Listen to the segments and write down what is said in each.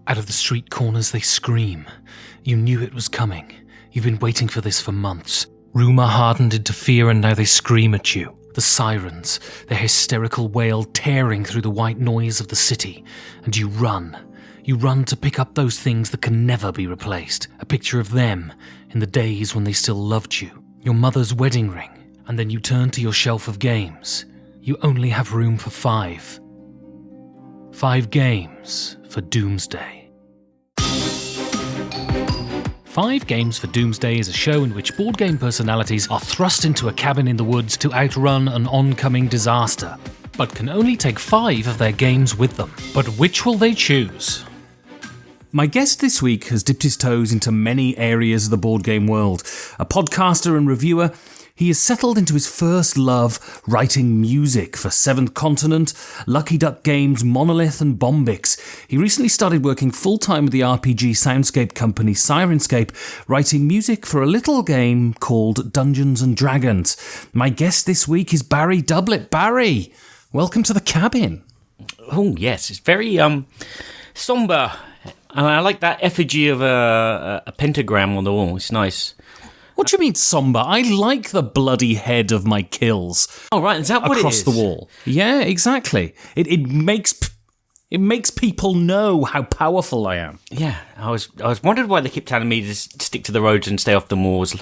Out of the street corners they scream. You knew it was coming. You've been waiting for this for months. Rumour hardened into fear and now they scream at you. The sirens, their hysterical wail tearing through the white noise of the city. And you run. You run to pick up those things that can never be replaced. A picture of them in the days when they still loved you. Your mother's wedding ring. And then you turn to your shelf of games. You only have room for 5. 5 games for Doomsday. 5 Games for Doomsday is a show in which board game personalities are thrust into a cabin in the woods to outrun an oncoming disaster, but can only take 5 of their games with them. But which will they choose? My guest this week has dipped his toes into many areas of the board game world. A podcaster and reviewer, he has settled into his first love, writing music for Seventh Continent, Lucky Duck Games, Monolith and Bombix. He recently started working full-time with the RPG soundscape company Sirenscape, writing music for a little game called Dungeons & Dragons. My guest this week is Barry Doublet. Barry, welcome to the cabin. Oh, yes, it's very somber. And I like that effigy of a pentagram on the wall. It's nice. What do you mean somber? I like the bloody head of my kills. Oh, right, is that what it is? Across the wall. Yeah, exactly. It makes people know how powerful I am. Yeah, I was wondering why they keep telling me to stick to the roads and stay off the moors.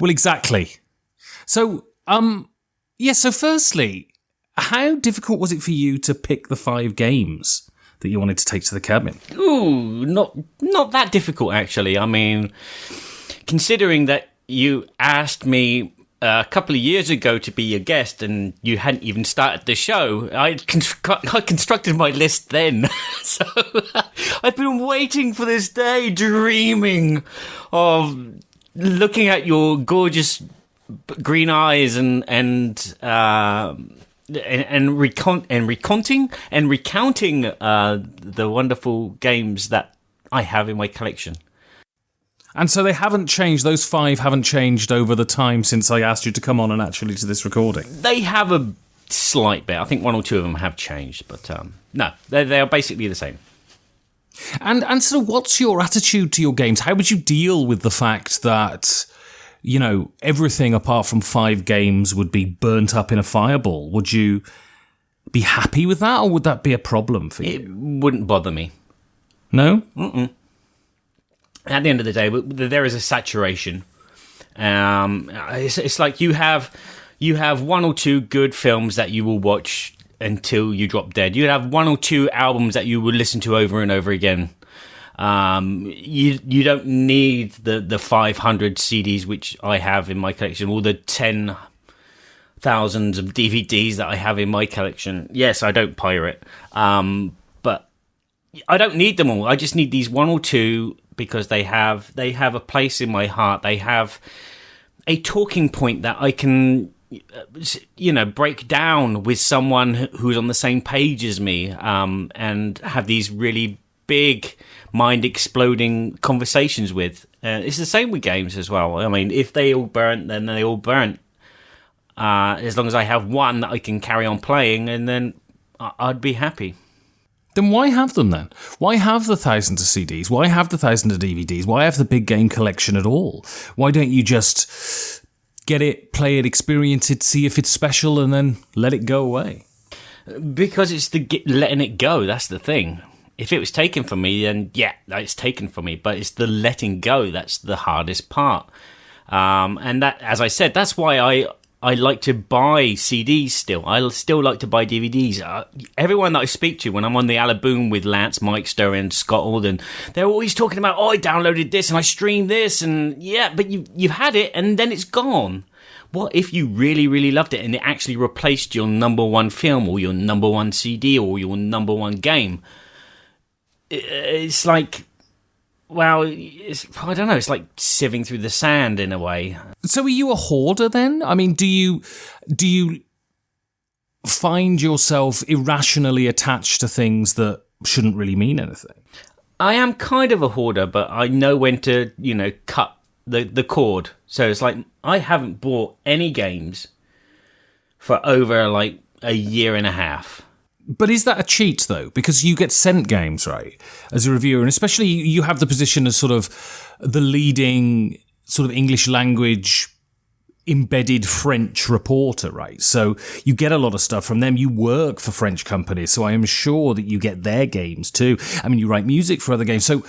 Well, exactly. So, so firstly, how difficult was it for you to pick the 5 games that you wanted to take to the cabin? Ooh, not that difficult, actually. I mean, considering that you asked me a couple of years ago to be your guest and you hadn't even started the show, I constructed my list then. So I've been waiting for this day, dreaming of looking at your gorgeous green eyes and recounting the wonderful games that I have in my collection. And so they haven't changed, those 5 haven't changed over the time since I asked you to come on and actually to this recording? They have a slight bit. I think 1 or 2 of them have changed, but no, they are basically the same. And so what's your attitude to your games? How would you deal with the fact that, you know, everything apart from 5 games would be burnt up in a fireball? Would you be happy with that, or would that be a problem for you? It wouldn't bother me. No? Mm-mm. At the end of the day, there is a saturation. It's like you have 1 or 2 good films that you will watch until you drop dead. You have 1 or 2 albums that you will listen to over and over again. You don't need the 500 CDs which I have in my collection, or the 10,000 of DVDs that I have in my collection. Yes, I don't pirate, but I don't need them all. I just need these 1 or 2 because they have a place in my heart. They have a talking point that I can, break down with someone who's on the same page as me, and have these really big, mind-exploding conversations with. It's the same with games as well. I mean, if they all burnt, then they all burnt. As long as I have one that I can carry on playing, and then I'd be happy. Then why have them then? Why have the thousands of CDs? Why have the thousands of DVDs? Why have the big game collection at all? Why don't you just get it, play it, experience it, see if it's special, and then let it go away? Because it's the letting it go, that's the thing. If it was taken from me, then yeah, it's taken from me. But it's the letting go that's the hardest part. And that, as I said, that's why I like to buy CDs still. I still like to buy DVDs. Everyone that I speak to when I'm on the Alaboom with Lance, Mikester and Scott Alden, they're always talking about, I downloaded this and I streamed this, and yeah, but you've had it and then it's gone. What if you really, really loved it and it actually replaced your number 1 film or your number 1 CD or your number 1 game? It's like, well, I don't know, it's like sieving through the sand in a way. So are you a hoarder then? I mean, do you find yourself irrationally attached to things that shouldn't really mean anything? I am kind of a hoarder, but I know when to, cut the cord. So it's like, I haven't bought any games for over like a year and a half. But is that a cheat, though? Because you get sent games, right, as a reviewer, and especially you have the position as sort of the leading sort of English language embedded French reporter, right? So you get a lot of stuff from them. You work for French companies, so I am sure that you get their games too. I mean, you write music for other games. So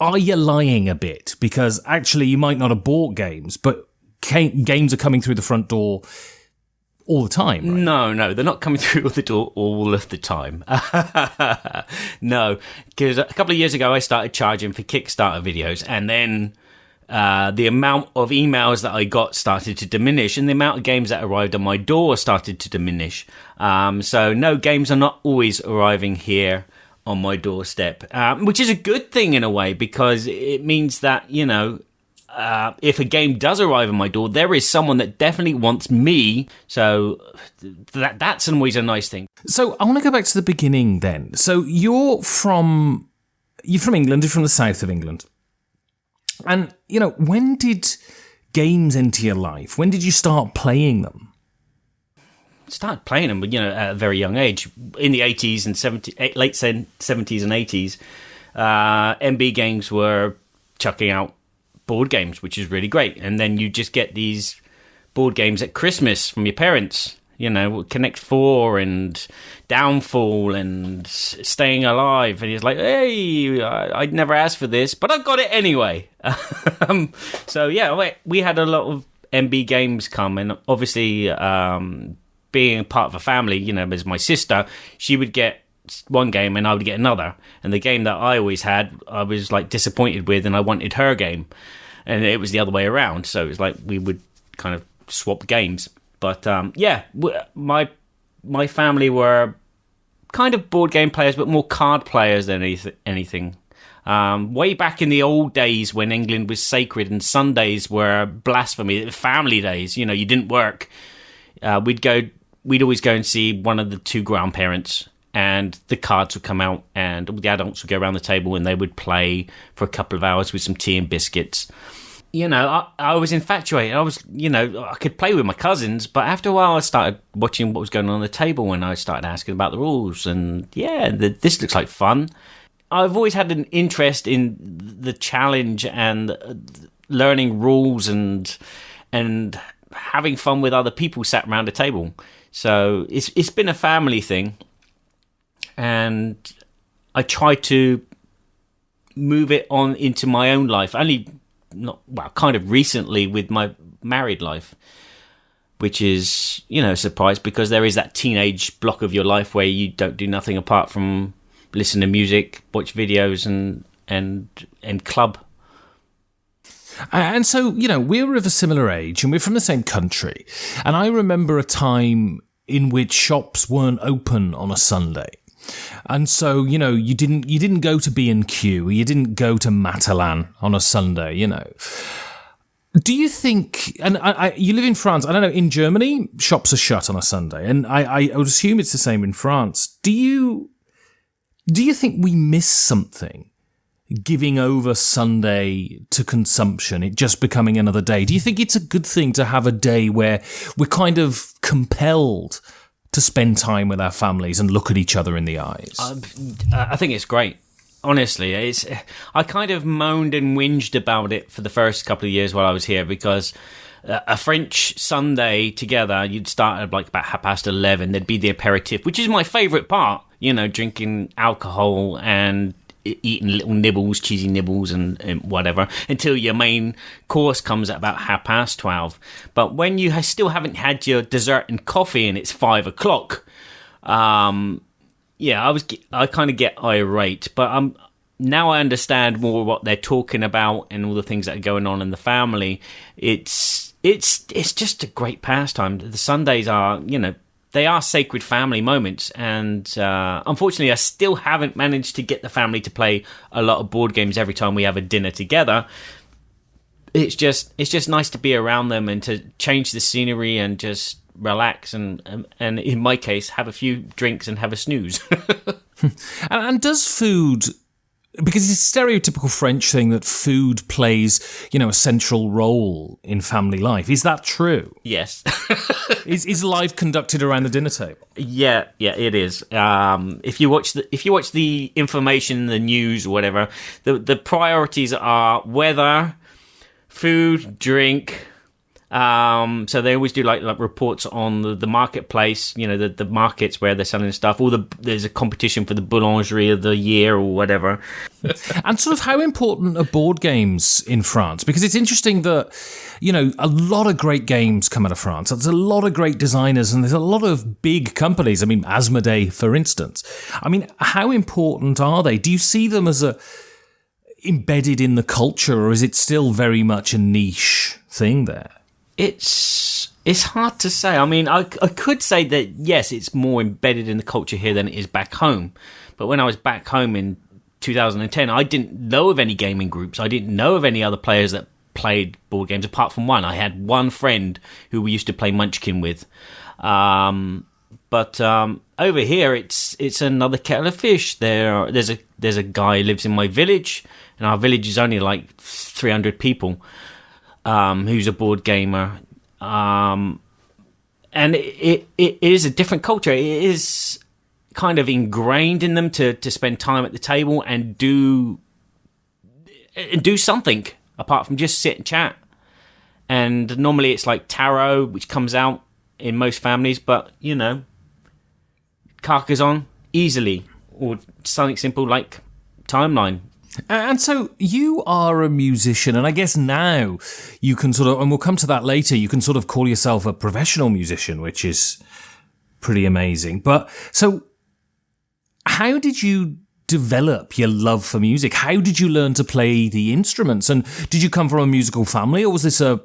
are you lying a bit? Because actually you might not have bought games, but games are coming through the front door all the time, right? No, they're not coming through the door all of the time. No, because a couple of years ago I started charging for Kickstarter videos, and then the amount of emails that I got started to diminish, and the amount of games that arrived on my door started to diminish. So no, games are not always arriving here on my doorstep, which is a good thing in a way, because it means that, if a game does arrive on my door, there is someone that definitely wants me. So that's always a nice thing. So I want to go back to the beginning then. So you're from England, you're from the south of England. And, when did games enter your life? When did you start playing them? Started playing them, at a very young age. In the 80s and late 70s and 80s, MB Games were chucking out board games, which is really great. And then you just get these board games at Christmas from your parents, Connect 4 and Downfall and Staying Alive. And he's like, hey, I'd never asked for this, but I got it anyway. So, yeah, we had a lot of MB Games come. And obviously, being part of a family, as my sister, she would get one game and I would get another. And the game that I always had, I was like disappointed with, and I wanted her game. And it was the other way around. So it was like we would kind of swap games. But my family were kind of board game players, but more card players than anything. Way back in the old days when England was sacred and Sundays were blasphemy, family days, you didn't work. We'd always go and see one of the two grandparents, and the cards would come out, and the adults would go around the table and they would play for a couple of hours with some tea and biscuits. I was infatuated. I was, I could play with my cousins, but after a while I started watching what was going on the table, and I started asking about the rules, and this looks like fun. I've always had an interest in the challenge and learning rules and having fun with other people sat around a table. So it's been a family thing, and I try to move it on into my own life. Kind of recently with my married life, which is, a surprise, because there is that teenage block of your life where you don't do nothing apart from listen to music, watch videos, and club. And so, we're of a similar age and we're from the same country. And I remember a time in which shops weren't open on a Sunday. And so, you didn't go to B&Q, or you didn't go to Matalan on a Sunday, Do you think, and you live in France, I don't know, in Germany, shops are shut on a Sunday, and I would assume it's the same in France. Do you think we miss something giving over Sunday to consumption, it just becoming another day? Do you think it's a good thing to have a day where we're kind of compelled to spend time with our families and look at each other in the eyes? I think it's great. Honestly, I kind of moaned and whinged about it for the first couple of years while I was here, because a French Sunday together, you'd start at like about 11:30. There'd be the aperitif, which is my favourite part, drinking alcohol and eating little nibbles, cheesy nibbles and whatever, until your main course comes at about 12:30. But when you still haven't had your dessert and coffee and it's 5:00, I kind of get irate. But now I understand more what they're talking about and all the things that are going on in the family. It's just a great pastime. The Sundays are, they are sacred family moments, and unfortunately I still haven't managed to get the family to play a lot of board games every time we have a dinner together. It's just nice to be around them and to change the scenery and just relax and in my case have a few drinks and have a snooze. And does food because it's a stereotypical French thing that food plays, a central role in family life. Is that true? Yes. Is life conducted around the dinner table? Yeah, it is. If you watch the information, the news, or whatever, the priorities are weather, food, drink. So they always do like reports on the marketplace, the markets where they're selling stuff, or there's a competition for the boulangerie of the year or whatever. And sort of how important are board games in France? Because it's interesting that, a lot of great games come out of France. There's a lot of great designers and there's a lot of big companies. I mean, Asmodee, for instance. I mean, how important are they? Do you see them as embedded in the culture, or is it still very much a niche thing there? It's hard to say. I mean, I could say that, yes, it's more embedded in the culture here than it is back home. But when I was back home in 2010, I didn't know of any gaming groups. I didn't know of any other players that played board games apart from one. I had one friend who we used to play Munchkin with. But over here, it's another kettle of fish. There's a guy who lives in my village, and our village is only like 300 people. Who's a board gamer, and it is a different culture. It is kind of ingrained in them to spend time at the table and do something apart from just sit and chat. And normally it's like tarot, which comes out in most families, but Carcassonne easily, or something simple like Timeline. And so you are a musician, and I guess now you can sort of, and we'll come to that later, you can sort of call yourself a professional musician, which is pretty amazing. But so how did you develop your love for music? How did you learn to play the instruments? And did you come from a musical family, or was this a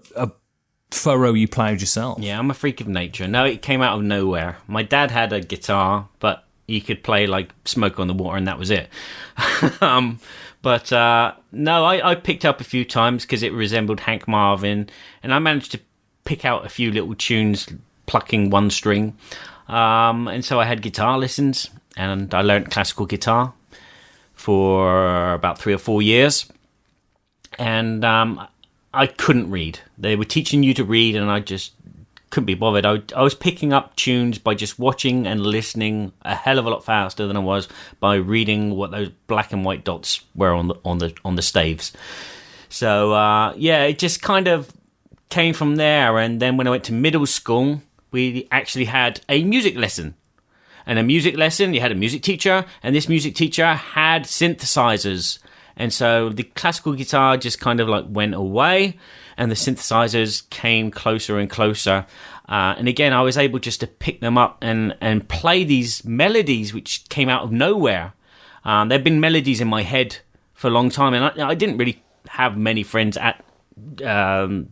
furrow you ploughed yourself? Yeah, I'm a freak of nature. No, it came out of nowhere. My dad had a guitar, but he could play like Smoke on the Water, and that was it. But no, I picked up a few times because it resembled Hank Marvin, and I managed to pick out a few little tunes plucking one string. And so I had guitar lessons, and I learned classical guitar for about 3 or 4 years. And I couldn't read. They were teaching you to read, and I just couldn't be bothered. I was picking up tunes by just watching and listening a hell of a lot faster than I was by reading what those black and white dots were on the staves. So it just kind of came from there. And then when I went to middle school, we actually had a music lesson. And a music lesson, you had a music teacher, and this music teacher had synthesizers. And so the classical guitar just kind of like went away, and the synthesizers came closer and closer. And again, I was able just to pick them up and play these melodies which came out of nowhere. There had been melodies in my head for a long time, and I didn't really have many friends at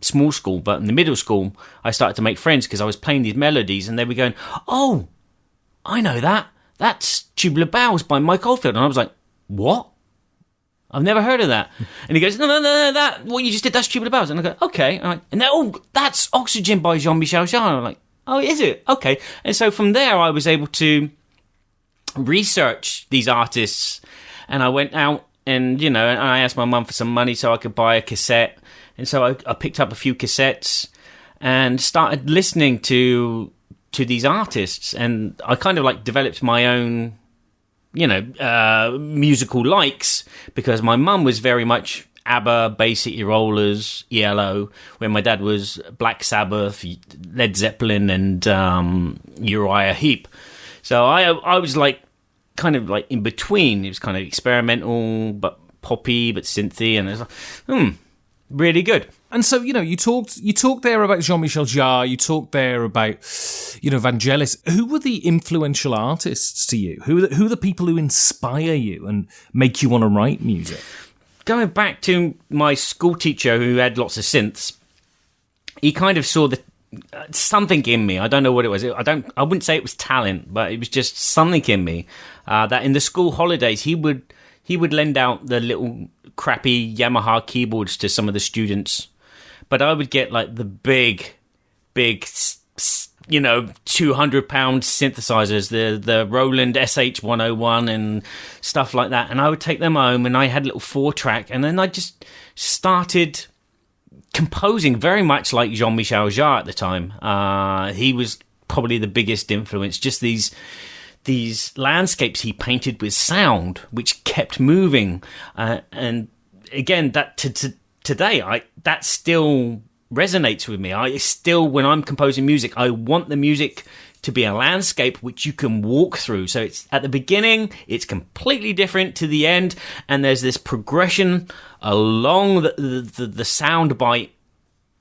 small school, but in the middle school, I started to make friends because I was playing these melodies, and they were going, "Oh, I know that. That's Tubular Bells by Mike Oldfield." And I was like, "What? I've never heard of that." And he goes, no, that, what you just did, that's Tubular Bells. And I go, okay. And they're, "Oh, that's Oxygen by Jean-Michel Jarre." And I'm like, "Oh, is it? Okay." And so from there, I was able to research these artists, and I went out and, and I asked my mum for some money so I could buy a cassette. And so I picked up a few cassettes and started listening to these artists. And I kind of like developed my own musical likes, because my mum was very much ABBA, Bay City Rollers, ELO, when my dad was Black Sabbath, Led Zeppelin, and Uriah Heep. So I was like kind of like in between. It was kind of experimental, but poppy, but synthy, and it was like, really good. And so, you talked there about Jean-Michel Jarre, you talked there about, Vangelis. Who were the influential artists to you? Who are the people who inspire you and make you want to write music? Going back to my school teacher who had lots of synths, he kind of saw something in me. I don't know what it was. I wouldn't say it was talent, but it was just something in me that in the school holidays he would lend out the little crappy Yamaha keyboards to some of the students. But I would get like the big 200-pound synthesizers, the Roland SH-101 and stuff like that. And I would take them home, and I had a little 4-track, and then I just started composing very much like Jean-Michel Jarre at the time. He was probably the biggest influence. Just these landscapes he painted with sound, which kept moving. And again, that today, that still resonates with me. I still, when I'm composing music, I want the music to be a landscape which you can walk through. So it's at the beginning, it's completely different to the end, and there's this progression along the sound bite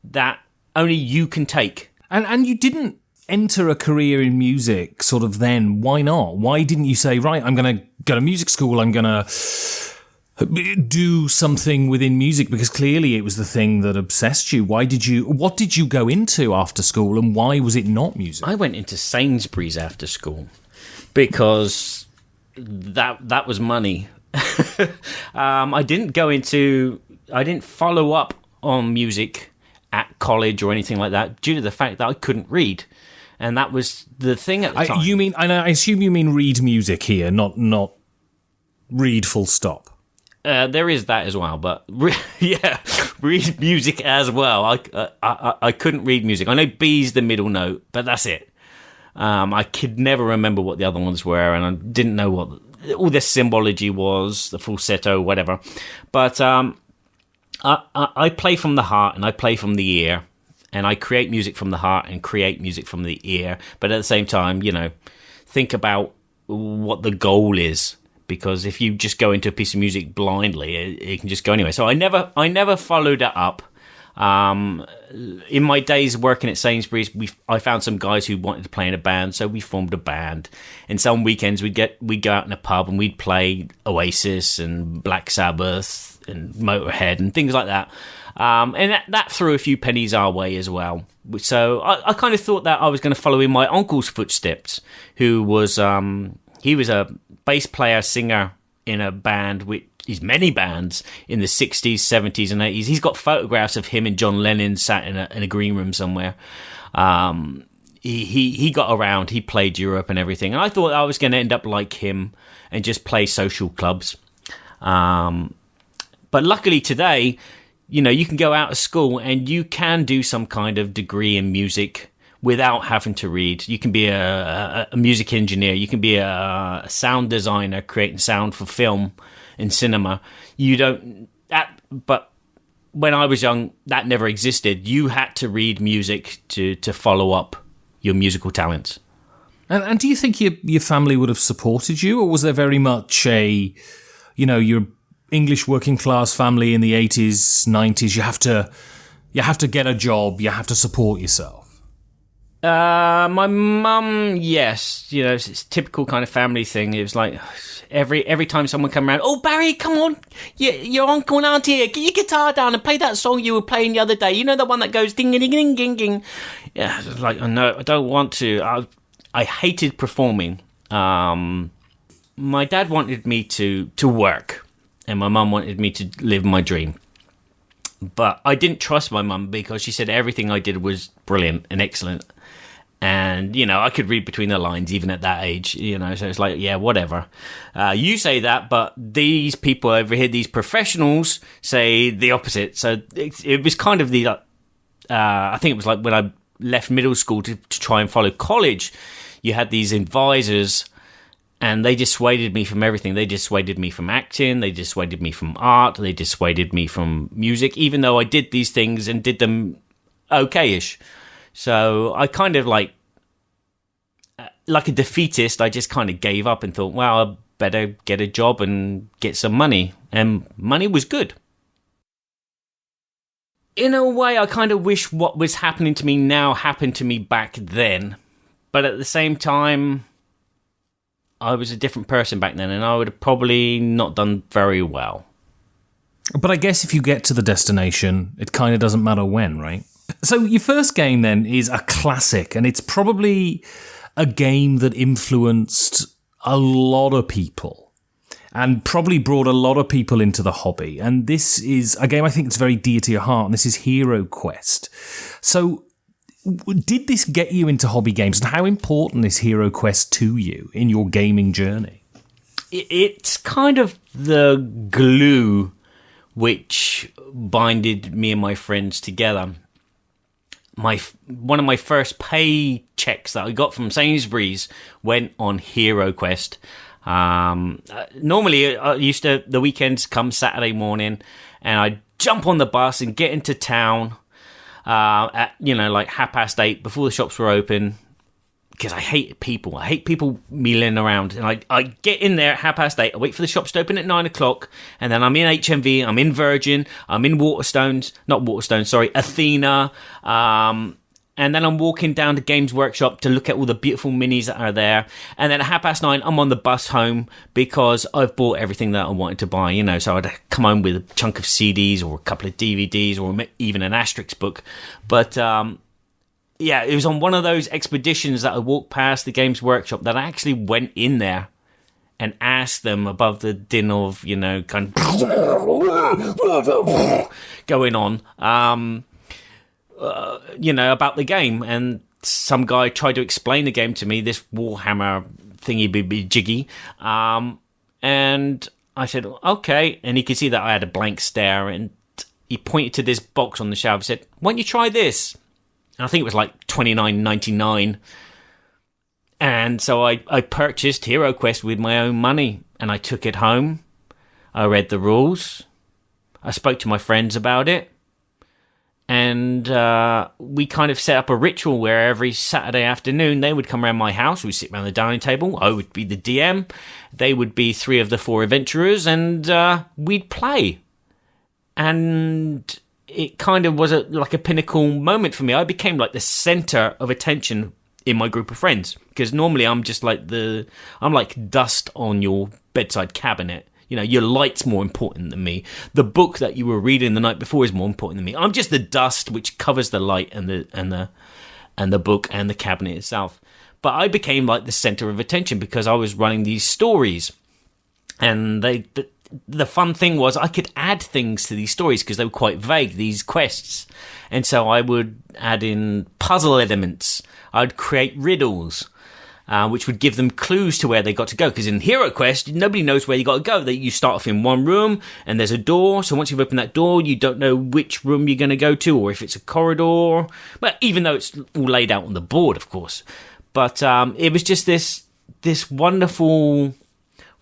that only you can take. And you didn't enter a career in music sort of then. Why not? Why didn't you say, right, I'm going to go to music school, I'm going to do something within music? Because clearly it was the thing that obsessed you. What did you go into after school, and why was it not music? I went into Sainsbury's after school because that was money. I didn't follow up on music at college or anything like that due to the fact that I couldn't read. And that was the thing at the time. I assume you mean read music here, not read full stop. There is that as well, but read music as well. I couldn't read music. I know B's the middle note, but that's it. I could never remember what the other ones were, and I didn't know what all this symbology was, the falsetto, whatever. But I play from the heart, and I play from the ear, and I create music from the heart and create music from the ear. But at the same time, think about what the goal is. Because if you just go into a piece of music blindly, it can just go anywhere. So I never followed it up. In my days working at Sainsbury's, I found some guys who wanted to play in a band, so we formed a band. And some weekends we'd go out in a pub and we'd play Oasis and Black Sabbath and Motorhead and things like that. And that threw a few pennies our way as well. So I kind of thought that I was going to follow in my uncle's footsteps, who was he was a bass player, singer in a band with his many bands in the 60s, 70s, and 80s. He's got photographs of him and John Lennon sat in a green room somewhere. He got around, he played Europe and everything, and I thought I was going to end up like him and just play social clubs. But luckily today, you can go out of school and you can do some kind of degree in music without having to read. You can be a music engineer. You can be a sound designer, creating sound for film and cinema. But when I was young, that never existed. You had to read music to follow up your musical talents. And do you think your family would have supported you, or was there very much your English working class family in the 80s, 90s? You have to get a job. You have to support yourself. My mum, yes, it's a typical kind of family thing. It was like every time someone come around, oh Barry, come on, your uncle and auntie here, get your guitar down and play that song you were playing the other day. You know, the one that goes ding ding ding ding ding. Yeah, I was like, oh no, I don't want to. I hated performing. My dad wanted me to work, and my mum wanted me to live my dream. But I didn't trust my mum because she said everything I did was brilliant and excellent. And, I could read between the lines even at that age, so it's like, yeah, whatever. You say that, but these people over here, these professionals, say the opposite. So it was kind of I think it was like when I left middle school to try and follow college, you had these advisors, and they dissuaded me from everything. They dissuaded me from acting. They dissuaded me from art. They dissuaded me from music, even though I did these things and did them okay-ish. So I kind of like a defeatist, I just kind of gave up and thought, well, I better get a job and get some money. And money was good. In a way, I kind of wish what was happening to me now happened to me back then. But at the same time, I was a different person back then, and I would have probably not done very well. But I guess if you get to the destination, it kind of doesn't matter when, right? So your first game then is a classic, and it's probably a game that influenced a lot of people and probably brought a lot of people into the hobby. And this is a game I think that's very dear to your heart, and this is Hero Quest. So did this get you into hobby games, and how important is Hero Quest to you in your gaming journey? It's kind of the glue which binded me and my friends together. One of my first pay checks that I got from Sainsbury's went on Hero Quest. Normally, I used to, the weekends come Saturday morning, and I'd jump on the bus and get into town at, like 8:30 before the shops were open, because I hate people. I hate people milling around. And I get in there at 8:30, I wait for the shops to open at 9 o'clock, and then I'm in HMV, I'm in Virgin, I'm in Athena, and then I'm walking down to Games Workshop to look at all the beautiful minis that are there. And then at 9:30, I'm on the bus home because I've bought everything that I wanted to buy, So I'd come home with a chunk of CDs or a couple of DVDs or even an Asterix book. But, it was on one of those expeditions that I walked past the Games Workshop that I actually went in there and asked them above the din of, kind of going on, about the game. And some guy tried to explain the game to me, this Warhammer thingy-jiggy. And I said, okay. And he could see that I had a blank stare. And he pointed to this box on the shelf and said, why don't you try this? And I think it was like $29.99. And so I purchased Hero Quest with my own money. And I took it home. I read the rules. I spoke to my friends about it. And we kind of set up a ritual where every Saturday afternoon they would come around my house. We'd sit around the dining table. I would be the DM. They would be 3 of the 4 adventurers. And we'd play. And it kind of was like a pinnacle moment for me. I became like the center of attention in my group of friends. Because normally I'm just like I'm like dust on your bedside cabinet. Your light's more important than me. The book that you were reading the night before is more important than me. I'm just the dust which covers the light and the book and the cabinet itself. But I became like the center of attention because I was running these stories. And the fun thing was I could add things to these stories because they were quite vague, these quests. And so I would add in puzzle elements. I'd create riddles. Which would give them clues to where they got to go. Because in Hero Quest, nobody knows where you got to go. You start off in one room, and there's a door. So once you've opened that door, you don't know which room you're going to go to, or if it's a corridor. But even though it's all laid out on the board, of course. But it was just this wonderful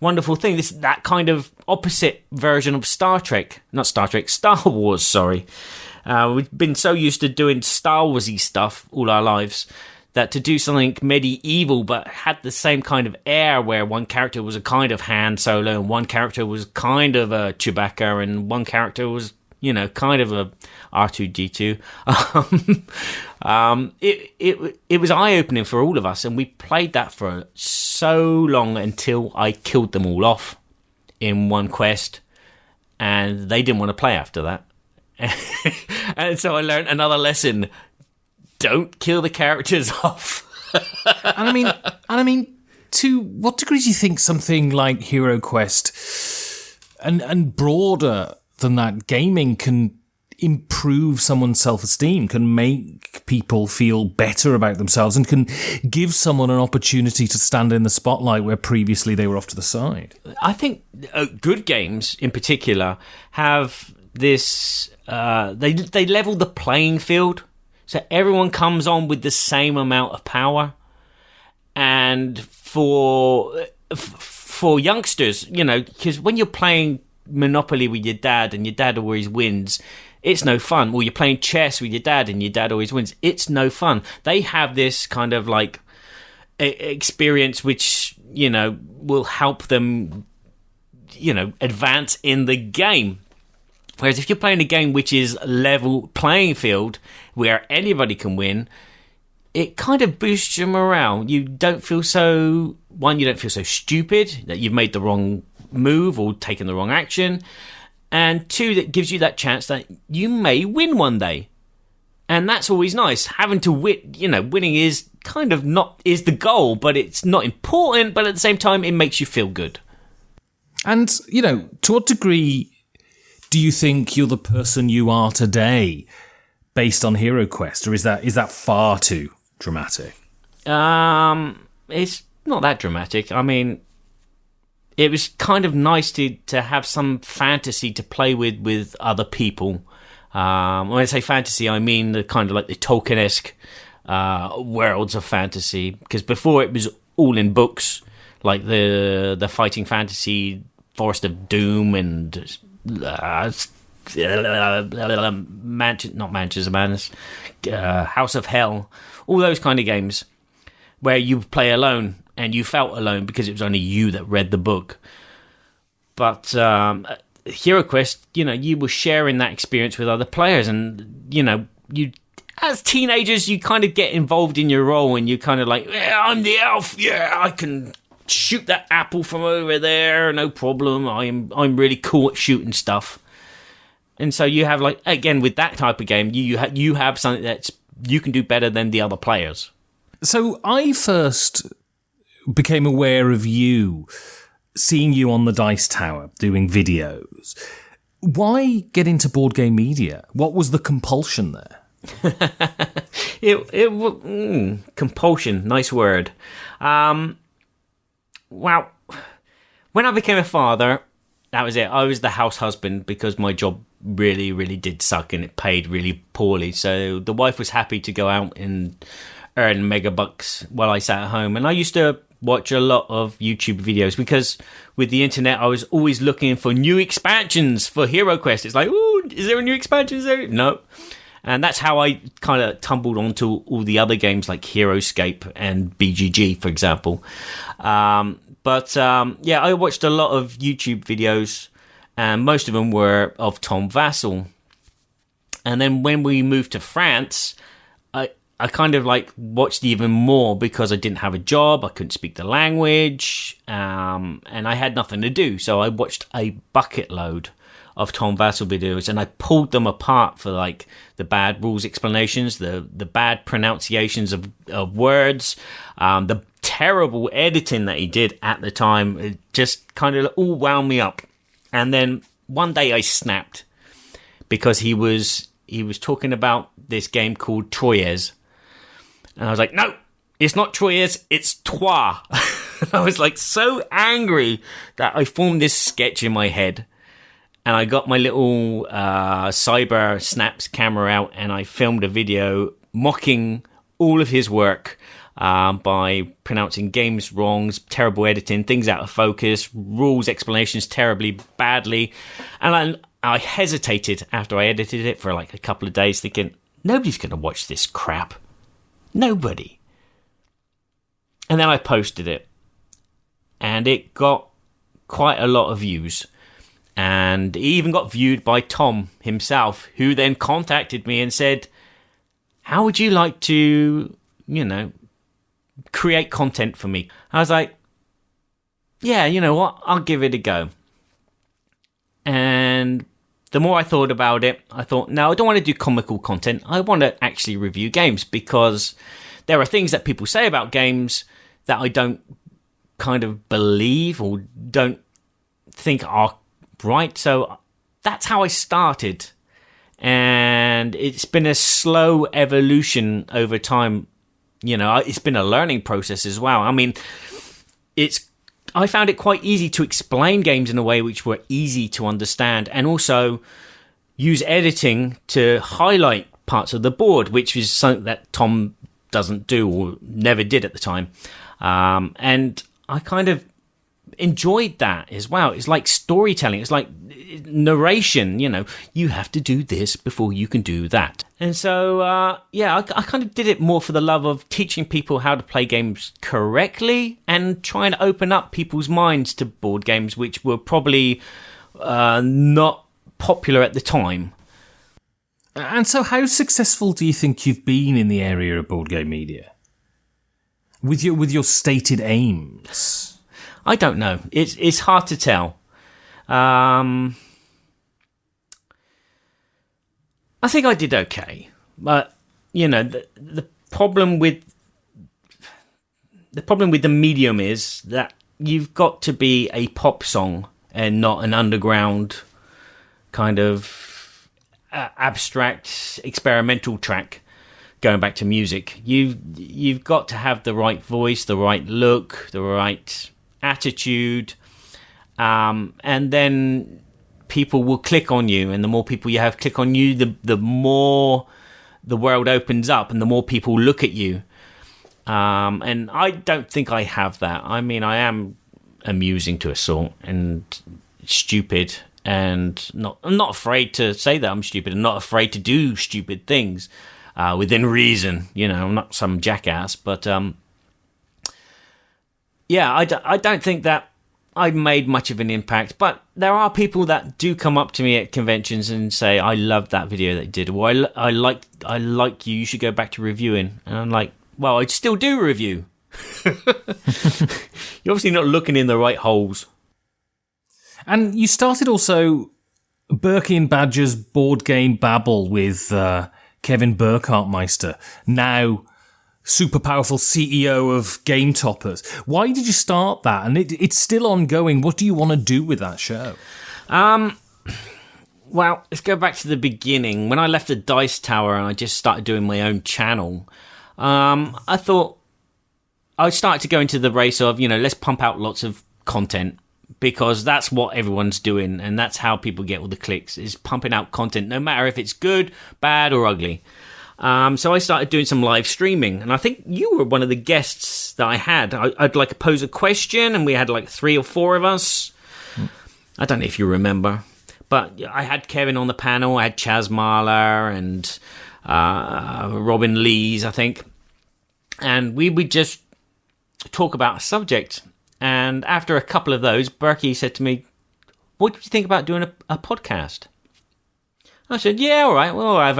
thing. That kind of opposite version of Star Wars. Sorry, we've been so used to doing Star Warsy stuff all our lives, that to do something medieval but had the same kind of air where one character was a kind of Han Solo and one character was kind of a Chewbacca and one character was, kind of a R2-D2. It was eye-opening for all of us, and we played that for so long until I killed them all off in one quest, and they didn't want to play after that. And so I learned another lesson. Don't kill the characters off. And I mean, to what degree do you think something like Hero Quest and broader than that, gaming can improve someone's self-esteem, can make people feel better about themselves, and can give someone an opportunity to stand in the spotlight where previously they were off to the side? I think good games in particular have this, they level the playing field. So everyone comes on with the same amount of power. And for youngsters, because when you're playing Monopoly with your dad and your dad always wins, it's no fun. Or you're playing chess with your dad and your dad always wins, it's no fun. They have this kind of like experience which, will help them, advance in the game. Whereas if you're playing a game which is level playing field, where anybody can win, it kind of boosts your morale. You don't feel so stupid that you've made the wrong move or taken the wrong action. And 2, that gives you that chance that you may win one day. And that's always nice. Having to win, winning is kind of is the goal, but it's not important, but at the same time, it makes you feel good. And, to what degree do you think you're the person you are today based on Hero Quest, or is that far too dramatic? It's not that dramatic. I mean, it was kind of nice to have some fantasy to play with other people. When I say fantasy, I mean the kind of like the Tolkien-esque worlds of fantasy. Because before it was all in books, like the fighting fantasy, Forest of Doom, and Manchester Madness, House of Hell, all those kind of games where you play alone and you felt alone because it was only you that read the book. But Hero Quest, you were sharing that experience with other players, and you as teenagers you kind of get involved in your role, and you kind of like, yeah, I'm the elf, yeah, I can shoot that apple from over there, no problem. I'm really cool at shooting stuff. And so you have, like, again, with that type of game, you have something that you can do better than the other players. So I first became aware of you, seeing you on the Dice Tower doing videos. Why get into board game media? What was the compulsion there? Compulsion, nice word. Well, when I became a father, that was it. I was the house husband because my job really, really did suck and it paid really poorly. So the wife was happy to go out and earn mega bucks while I sat at home. And I used to watch a lot of YouTube videos because with the internet, I was always looking for new expansions for Hero Quest. It's like, ooh, is there a new expansion? Is there? No. And that's how I kind of tumbled onto all the other games like HeroScape and BGG, for example. I watched a lot of YouTube videos, and most of them were of Tom Vassell. And then when we moved to France, I kind of like watched even more because I didn't have a job, I couldn't speak the language, and I had nothing to do. So I watched a bucket load of Tom Vassell videos, and I pulled them apart for like the bad rules explanations, the bad pronunciations of words, the terrible editing that he did at the time. It just kind of all wound me up. And then one day I snapped because he was talking about this game called Troyes. And I was like, no, it's not Troyes, it's Trois. I was like so angry that I formed this sketch in my head. And I got my little Cyber Snaps camera out and I filmed a video mocking all of his work by pronouncing games wrongs, terrible editing, things out of focus, rules explanations terribly badly. And I hesitated after I edited it for like a couple of days thinking, nobody's going to watch this crap. Nobody. And then I posted it. And it got quite a lot of views. And it even got viewed by Tom himself, who then contacted me and said, how would you like to, create content for me? I was like, yeah, you know what? I'll give it a go. And the more I thought about it, I thought, no, I don't want to do comical content. I want to actually review games because there are things that people say about games that I don't kind of believe or don't think are right. So that's how I started. And it's been a slow evolution over time. It's been a learning process as well. I mean, I found it quite easy to explain games in a way which were easy to understand, and also use editing to highlight parts of the board, which is something that Tom doesn't do or never did at the time. And I kind of enjoyed that as well. It's like storytelling. It's like narration, you have to do this before you can do that. And so, I kind of did it more for the love of teaching people how to play games correctly and trying to open up people's minds to board games, which were probably not popular at the time. And so how successful do you think you've been in the area of board game media? With your stated aims? I don't know. It's hard to tell. I think I did okay, but the problem with the medium is that you've got to be a pop song and not an underground kind of abstract experimental track. Going back to music, you've got to have the right voice, the right look, the right attitude, and then people will click on you. And the more people you have click on you, the more the world opens up, and the more people look at you. And I don't think I have that. I mean, I am amusing to a sort and stupid, and I'm not afraid to say that I'm stupid, and not afraid to do stupid things. Within reason, I'm not some jackass, but I don't think that I made much of an impact. But there are people that do come up to me at conventions and say, "I loved that video that you did," or "I like you. You should go back to reviewing." And I'm like, "Well, I still do review." You're obviously not looking in the right holes. And you started also Berkey and Badger's board game Babble with Kevin Burkhartmeister, now super powerful CEO of Game Toppers. Why did you start that? And it's still ongoing. What do you want to do with that show? Well, let's go back to the beginning. When I left the Dice Tower and I just started doing my own channel, I thought I started to go into the race of, let's pump out lots of content, because that's what everyone's doing, and that's how people get all the clicks, is pumping out content, no matter if it's good, bad, or ugly. So I started doing some live streaming, and I think you were one of the guests that I had. I'd like pose a question, and we had like 3 or 4 of us. I don't know if you remember, but I had Kevin on the panel. I had Chaz Marler and Robin Lees, I think, and we would just talk about a subject. And after a couple of those, Berkey said to me, "What do you think about doing a podcast?" I said, "Yeah, all right, we'll have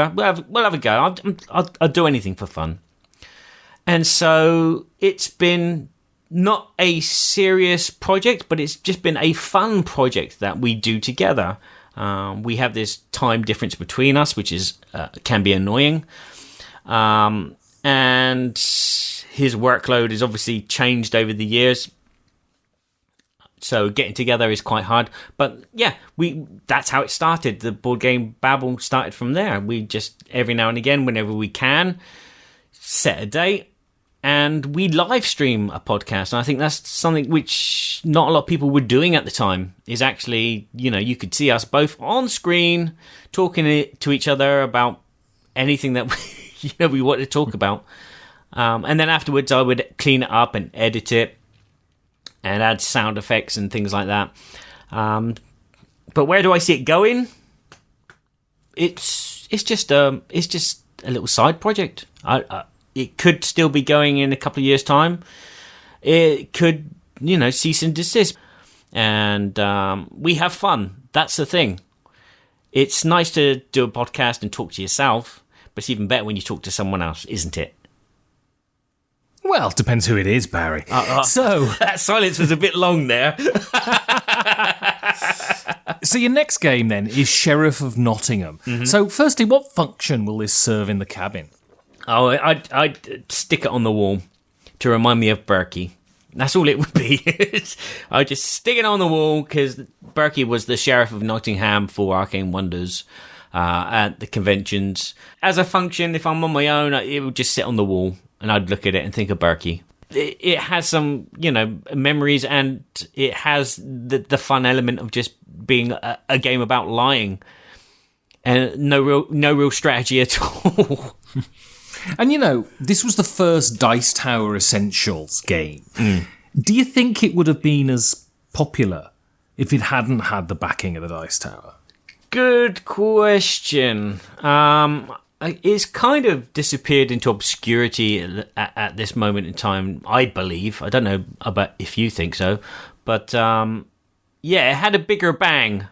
a go. I'll do anything for fun." And so it's been not a serious project, but it's just been a fun project that we do together. We have this time difference between us, which is can be annoying. And his workload has obviously changed over the years. So getting together is quite hard. But yeah, that's how it started. The Board Game Babble started from there. We just, every now and again, whenever we can, set a date and we live stream a podcast. And I think that's something which not a lot of people were doing at the time, is actually, you could see us both on screen talking to each other about anything that we wanted to talk about. And then afterwards I would clean it up and edit it and add sound effects and things like that. But where do I see it going? It's just a little side project. It could still be going in a couple of years' time. It could, cease and desist. And we have fun. That's the thing. It's nice to do a podcast and talk to yourself, but it's even better when you talk to someone else, isn't it? Well, it depends who it is, Barry. So that silence was a bit long there. So your next game then is Sheriff of Nottingham. Mm-hmm. So firstly, what function will this serve in the cabin? Oh, I'd stick it on the wall to remind me of Berkey. That's all it would be. I'd just stick it on the wall because Berkey was the Sheriff of Nottingham for Arcane Wonders at the conventions. As a function, if I'm on my own, it would just sit on the wall. And I'd look at it and think of Berkey. It has some, memories, and it has the fun element of just being a game about lying, and no real strategy at all. And this was the first Dice Tower Essentials game. Mm. Do you think it would have been as popular if it hadn't had the backing of the Dice Tower? Good question. It's kind of disappeared into obscurity at this moment in time, I believe. I don't know about if you think so. But, it had a bigger bang.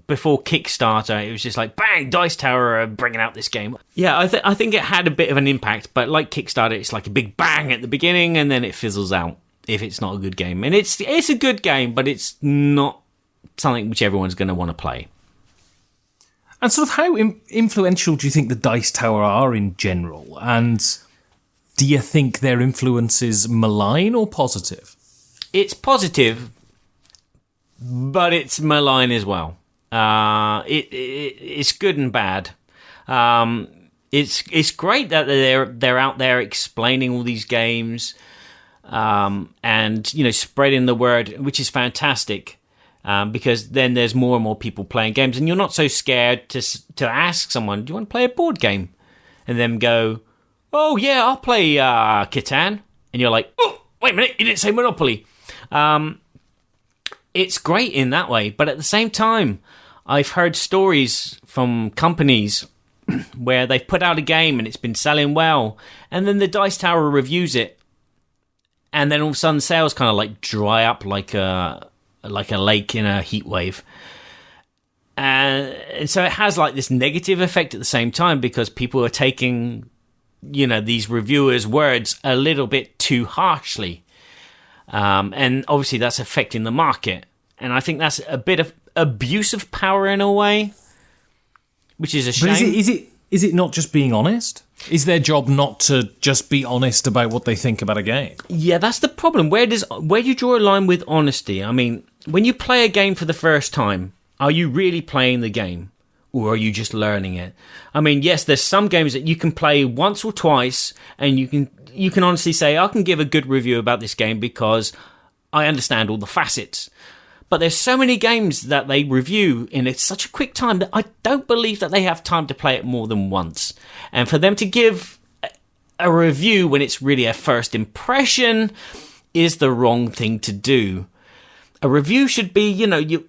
Before Kickstarter, it was just like, bang, Dice Tower are bringing out this game. Yeah, I think it had a bit of an impact. But like Kickstarter, it's like a big bang at the beginning, and then it fizzles out if it's not a good game. And it's a good game, but it's not something which everyone's going to want to play. And sort of how influential do you think the Dice Tower are in general? And do you think their influence is malign or positive? It's positive, but it's malign as well. It's good and bad. It's great that they're out there explaining all these games, and spreading the word, which is fantastic. Because then there's more and more people playing games, and you're not so scared to ask someone, "Do you want to play a board game?" And them go, "Oh yeah, I'll play Catan," and you're like, "Oh, wait a minute, you didn't say Monopoly." It's great in that way, but at the same time, I've heard stories from companies where they've put out a game and it's been selling well, and then the Dice Tower reviews it, and then all of a sudden sales kind of like dry up like a lake in a heat wave. And so it has like this negative effect at the same time, because people are taking, these reviewers' words a little bit too harshly. And obviously that's affecting the market. And I think that's a bit of abuse of power in a way, which is a shame. But is it not just being honest? Is their job not to just be honest about what they think about a game? Yeah, that's the problem. Where do you draw a line with honesty? I mean, when you play a game for the first time, are you really playing the game, or are you just learning it? I mean, yes, there's some games that you can play once or twice, and you can honestly say, I can give a good review about this game because I understand all the facets. But there's so many games that they review in such a quick time that I don't believe that they have time to play it more than once. And for them to give a review when it's really a first impression is the wrong thing to do. A review should be, you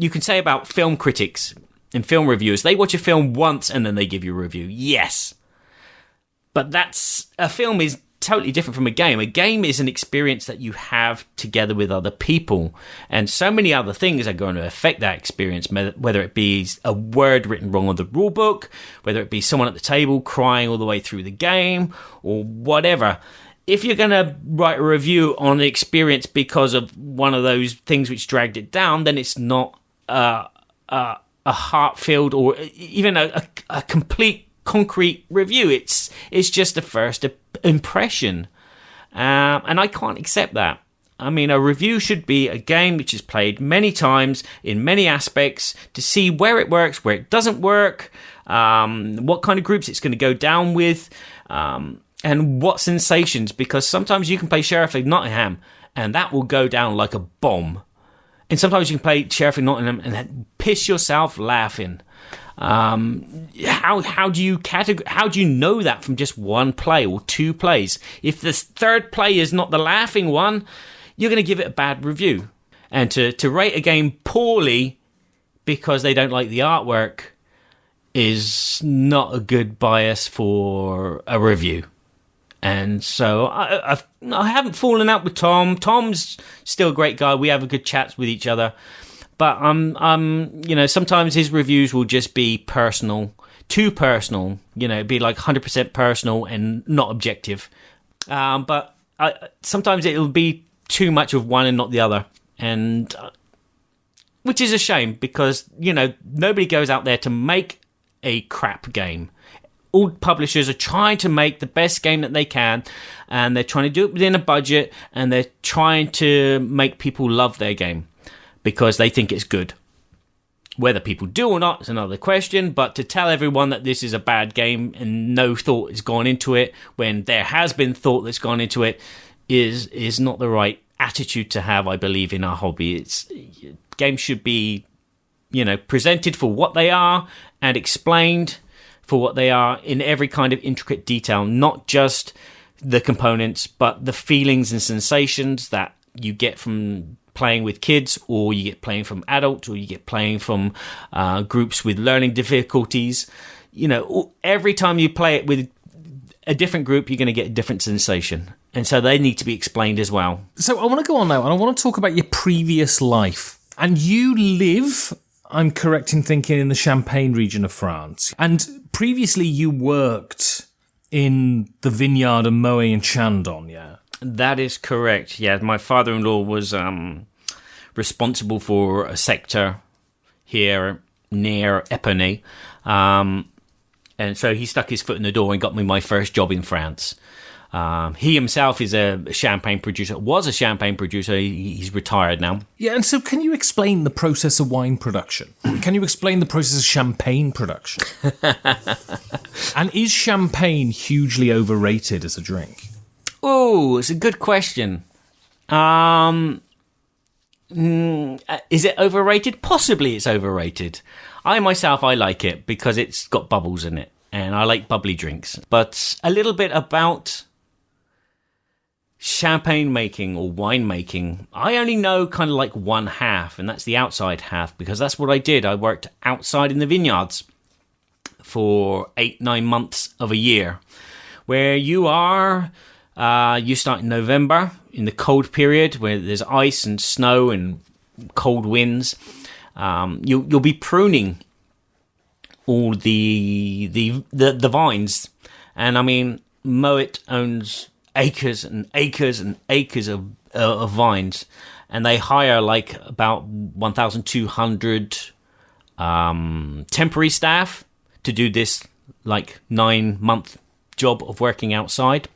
can say about film critics and film reviewers. They watch a film once and then they give you a review. Yes. But a film is totally different from a game. A game is an experience that you have together with other people, and so many other things are going to affect that experience, whether it be a word written wrong on the rule book, whether it be someone at the table crying all the way through the game, or whatever. If you're going to write a review on the experience because of one of those things which dragged it down, then it's not a heart-filled or even a complete concrete review. It's just a first impression, and I can't accept that. I mean, a review should be a game which is played many times in many aspects to see where it works, where it doesn't work, what kind of groups it's going to go down with, and what sensations, because sometimes you can play Sheriff of Nottingham and that will go down like a bomb, and sometimes you can play Sheriff of Nottingham and then piss yourself laughing. How do you know that from just one play or two plays? If the third play is not the laughing one, you're going to give it a bad review. And to rate a game poorly because they don't like the artwork is not a good bias for a review. And so I haven't fallen out with Tom. Tom's still a great guy. We have a good chats with each other. But sometimes his reviews will just be personal, too personal. Be like 100% personal and not objective. But sometimes it'll be too much of one and not the other, and which is a shame, because nobody goes out there to make a crap game. All publishers are trying to make the best game that they can, and they're trying to do it within a budget, and they're trying to make people love their game because they think it's good. Whether people do or not is another question, but to tell everyone that this is a bad game and no thought has gone into it when there has been thought that's gone into it is not the right attitude to have, I believe, in our hobby. Games should be, presented for what they are and explained for what they are in every kind of intricate detail, not just the components, but the feelings and sensations that you get from playing with kids, or you get playing from adults, or you get playing from groups with learning difficulties. Every time you play it with a different group, you're going to get a different sensation. And so they need to be explained as well. So I want to go on now, and I want to talk about your previous life. And you live, I'm correct in thinking, in the Champagne region of France. And previously you worked in the vineyard of Moët and Chandon, yeah? That is correct, yeah. My father-in-law was responsible for a sector here near Épernay. And so he stuck his foot in the door and got me my first job in France. He himself is a champagne producer, was a champagne producer. He's retired now. Yeah, and so can you explain the process of wine production? Can you explain the process of champagne production? And is champagne hugely overrated as a drink? Oh, it's a good question. Is it overrated? Possibly it's overrated. I like it because it's got bubbles in it, and I like bubbly drinks. But a little bit about champagne making or wine making, I only know kind of like one half, and that's the outside half, because that's what I did. I worked outside in the vineyards for 8-9 months of a year, where you start in November in the cold period where there's ice and snow and cold winds. You'll be pruning all the vines, and I mean Moet owns acres and acres and acres of vines, and they hire like about 1,200 temporary staff to do this like 9-month job of working outside.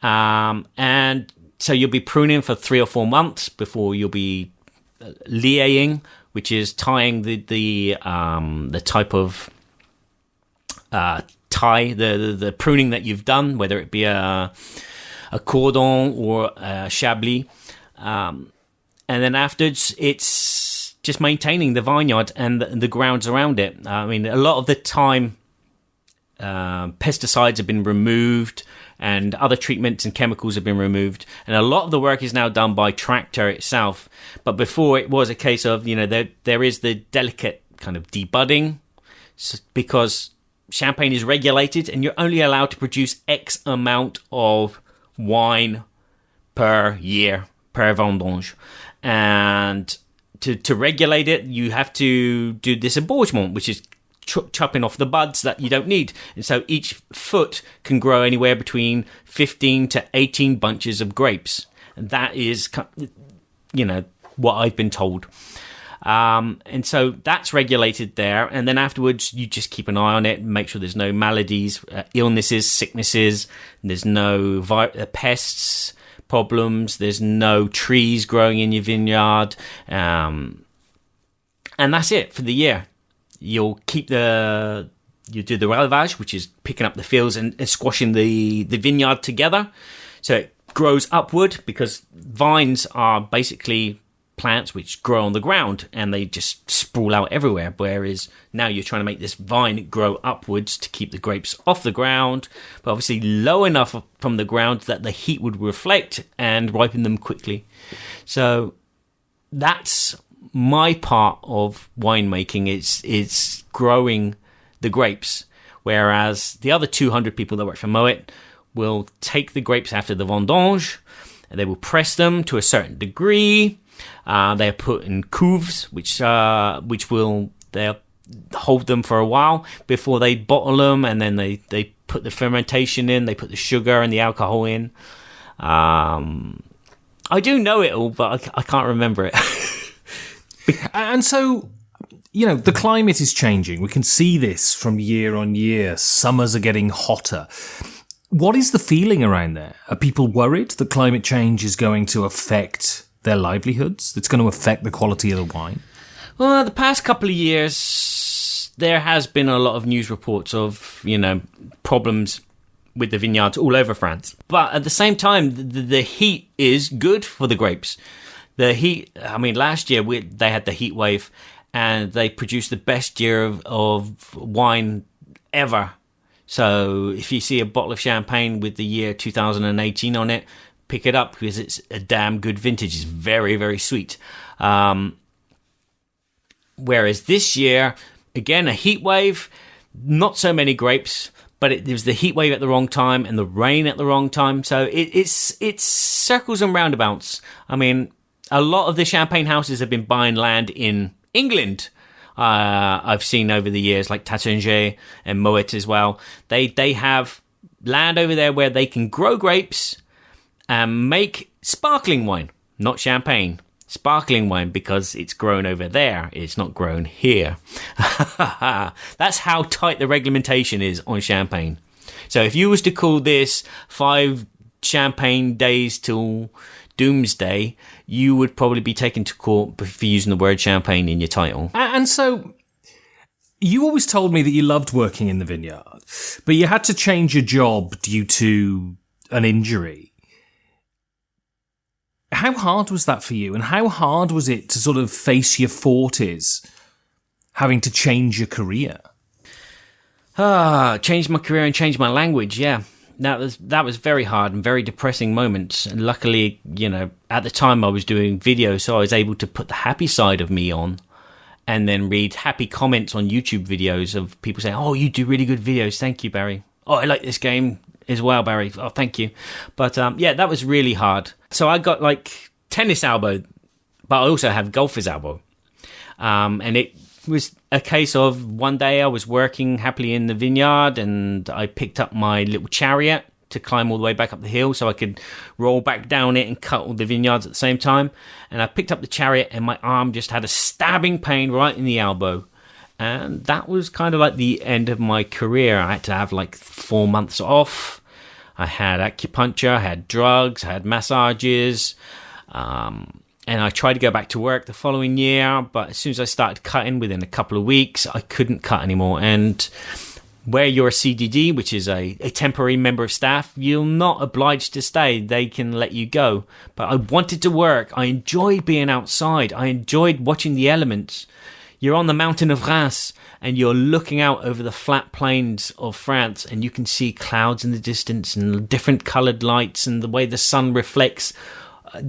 And so you'll be pruning for 3 or 4 months before you'll be liaing, which is tying the type of tie, the pruning that you've done, whether it be a cordon or a chablis. And then afterwards, it's just maintaining the vineyard and the grounds around it. I mean, a lot of the time, pesticides have been removed and other treatments and chemicals have been removed, and a lot of the work is now done by tractor itself. But before, it was a case of, there is the delicate kind of debudding, because champagne is regulated and you're only allowed to produce X amount of wine per year, per vendange. And to regulate it, you have to do this embauchement, which is chopping off the buds that you don't need. And so each foot can grow anywhere between 15 to 18 bunches of grapes. And that is, what I've been told. And so that's regulated there. And then afterwards, you just keep an eye on it and make sure there's no maladies, illnesses, sicknesses. There's no pests, problems. There's no trees growing in your vineyard. And that's it for the year. You'll keep you do the relevage, which is picking up the fields and squashing the vineyard together. So it grows upward, because vines are basically plants which grow on the ground and they just sprawl out everywhere. Whereas now you're trying to make this vine grow upwards to keep the grapes off the ground, but obviously low enough from the ground that the heat would reflect and ripen them quickly. So that's my part of winemaking. It's growing the grapes, whereas the other 200 people that work for Moet will take the grapes after the vendange, and they will press them to a certain degree. They are put in cuves, which will they'll hold them for a while before they bottle them, and then they put the fermentation in, they put the sugar and the alcohol in. I do know it all, but I can't remember it. And so, the climate is changing. We can see this from year on year. Summers are getting hotter. What is the feeling around there? Are people worried that climate change is going to affect their livelihoods? It's going to affect the quality of the wine? Well, the past couple of years, there has been a lot of news reports of, problems with the vineyards all over France. But at the same time, the heat is good for the grapes. The heat, last year they had the heat wave, and they produced the best year of wine ever. So if you see a bottle of champagne with the year 2018 on it, pick it up, because it's a damn good vintage. It's very, very sweet. Whereas this year, again, a heat wave, not so many grapes, but it was the heat wave at the wrong time and the rain at the wrong time. So it's circles and roundabouts. A lot of the champagne houses have been buying land in England. I've seen over the years, like Taittinger and Moet as well. They have land over there where they can grow grapes and make sparkling wine, not champagne. Sparkling wine, because it's grown over there. It's not grown here. That's how tight the regulation is on champagne. So if you was to call this 5 champagne days till doomsday, you would probably be taken to court for using the word champagne in your title. And so you always told me that you loved working in the vineyard, but you had to change your job due to an injury. How hard was that for you? And how hard was it to sort of face your 40s, having to change your career? Changed my career and changed my language, yeah. That was very hard and very depressing moments. And luckily, at the time I was doing video, so I was able to put the happy side of me on and then read happy comments on YouTube videos of people saying, "Oh, you do really good videos. Thank you, Barry. Oh, I like this game as well, Barry. Oh, thank you." But that was really hard. So I got like tennis elbow, but I also have golfer's elbow. And it was a case of one day I was working happily in the vineyard and I picked up my little chariot to climb all the way back up the hill so I could roll back down it and cut all the vineyards at the same time. And I picked up the chariot and my arm just had a stabbing pain right in the elbow. And that was kind of like the end of my career. I had to have like 4 months off. I had acupuncture, I had drugs, I had massages. And I tried to go back to work the following year, but as soon as I started cutting within a couple of weeks, I couldn't cut anymore. And where you're a CDD, which is a temporary member of staff, you're not obliged to stay. They can let you go. But I wanted to work. I enjoyed being outside. I enjoyed watching the elements. You're on the mountain of Reims and you're looking out over the flat plains of France and you can see clouds in the distance and different coloured lights and the way the sun reflects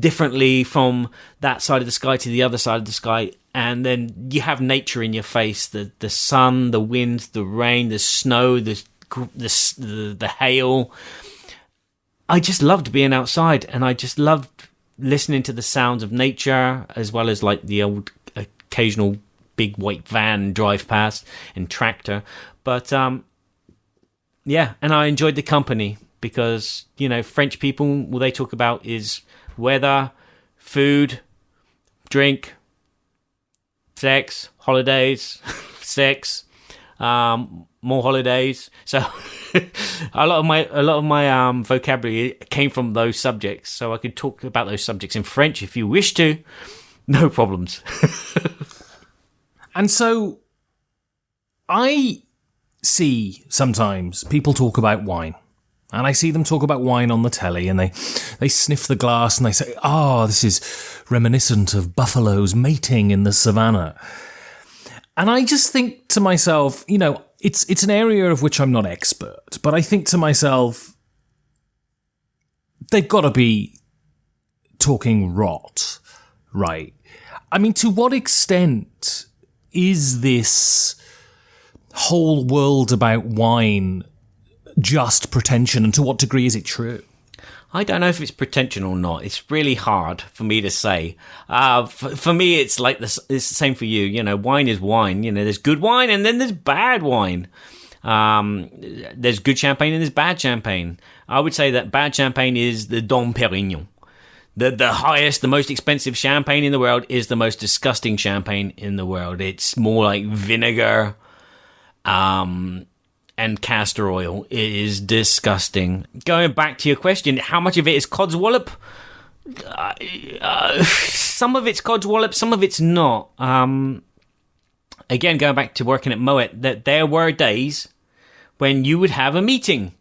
differently from that side of the sky to the other side of the sky. And then you have nature in your face, the sun, the wind, the rain, the snow, the hail. I just loved being outside and I just loved listening to the sounds of nature as well as like the old occasional big white van drive past and tractor. But and I enjoyed the company because, French people, what they talk about is weather, food, drink, sex, holidays, sex, more holidays. So a lot of my vocabulary came from those subjects. So I could talk about those subjects in French if you wish to. No problems. And so I see sometimes people talk about wine. And I see them talk about wine on the telly and they sniff the glass and they say, "Oh, this is reminiscent of buffaloes mating in the savannah." And I just think to myself, it's an area of which I'm not expert, but I think to myself, they've got to be talking rot, right? I mean, to what extent is this whole world about wine just pretension, and to what degree is it true? I don't know if it's pretension or not. It's really hard for me to say. For me, it's like this. It's the same for you. Wine is wine. There's good wine and then there's bad wine. There's good champagne and there's bad champagne. I would say that bad champagne is the Dom Pérignon. The highest, the most expensive champagne in the world is the most disgusting champagne in the world. It's more like vinegar, and castor oil. It is disgusting. Going back to your question, how much of it is codswallop? Some of it's codswallop, some of it's not. Again, going back to working at Moet, that there were days when you would have a meeting.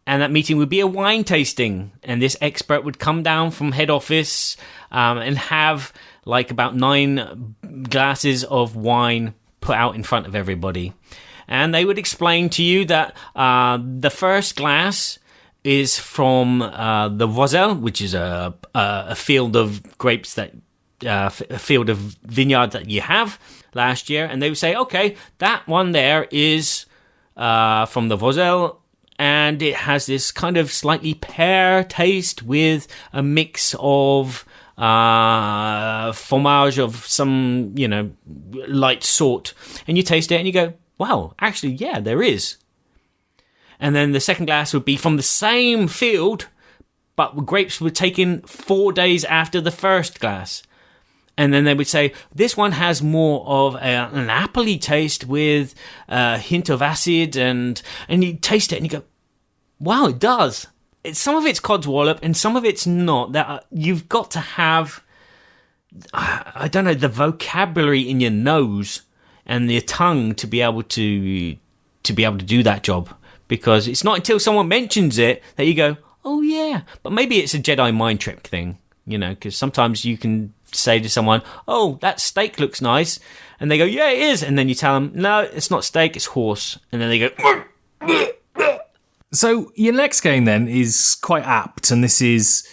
And that meeting would be a wine tasting. And this expert would come down from head office and have like about 9 glasses of wine put out in front of everybody. And they would explain to you that the first glass is from the Vosel, which is a field of grapes a field of vineyard that you have last year. And they would say, okay, that one there is from the Vosel, and it has this kind of slightly pear taste with a mix of fromage of some, light sort. And you taste it and you go, wow, actually, yeah, there is. And then the second glass would be from the same field, but grapes were taken 4 days after the first glass. And then they would say, this one has more of an appley taste with a hint of acid. And you taste it and you go, Wow, it does. Some of it's codswallop and some of it's not. That you've got to have, I don't know, the vocabulary in your nose and your tongue to be able to do that job. Because it's not until someone mentions it that you go, oh yeah. But maybe it's a Jedi mind trick thing, because sometimes you can say to someone, oh, that steak looks nice. And they go, yeah, it is. And then you tell them, no, it's not steak, it's horse. And then they go, So your next game then is quite apt, and this is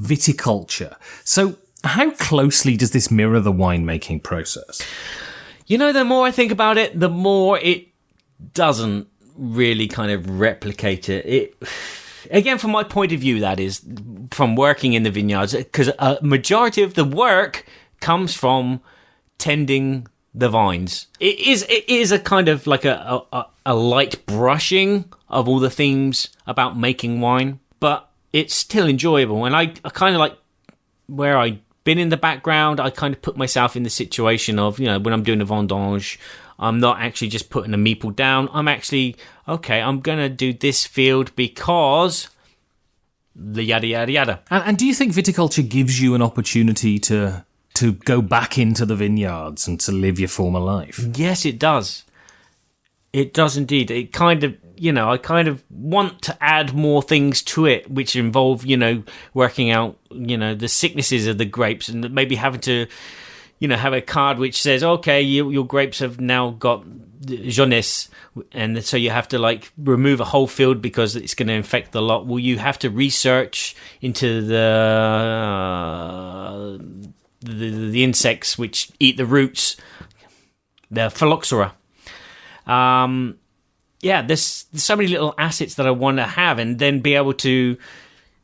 viticulture. So how closely does this mirror the winemaking process? the more I think about it, the more it doesn't really kind of replicate it. Again, from my point of view, that is, from working in the vineyards, because a majority of the work comes from tending the vines. It is a kind of like a light brushing of all the themes about making wine, but it's still enjoyable. And I kind of like where I've been in the background, I kind of put myself in the situation of, when I'm doing a vendange, I'm not actually just putting a meeple down. I'm actually, okay, I'm going to do this field because the yada, yada, yada. And do you think viticulture gives you an opportunity to go back into the vineyards and to live your former life? Yes, it does. It does indeed. It kind of, I kind of want to add more things to it, which involve, working out, the sicknesses of the grapes and maybe having to, have a card which says, okay, your grapes have now got jaunisse, and so you have to remove a whole field because it's going to infect the lot. Well, you have to research into the insects which eat the roots, the phylloxera. There's so many little assets that I want to have, and then be able to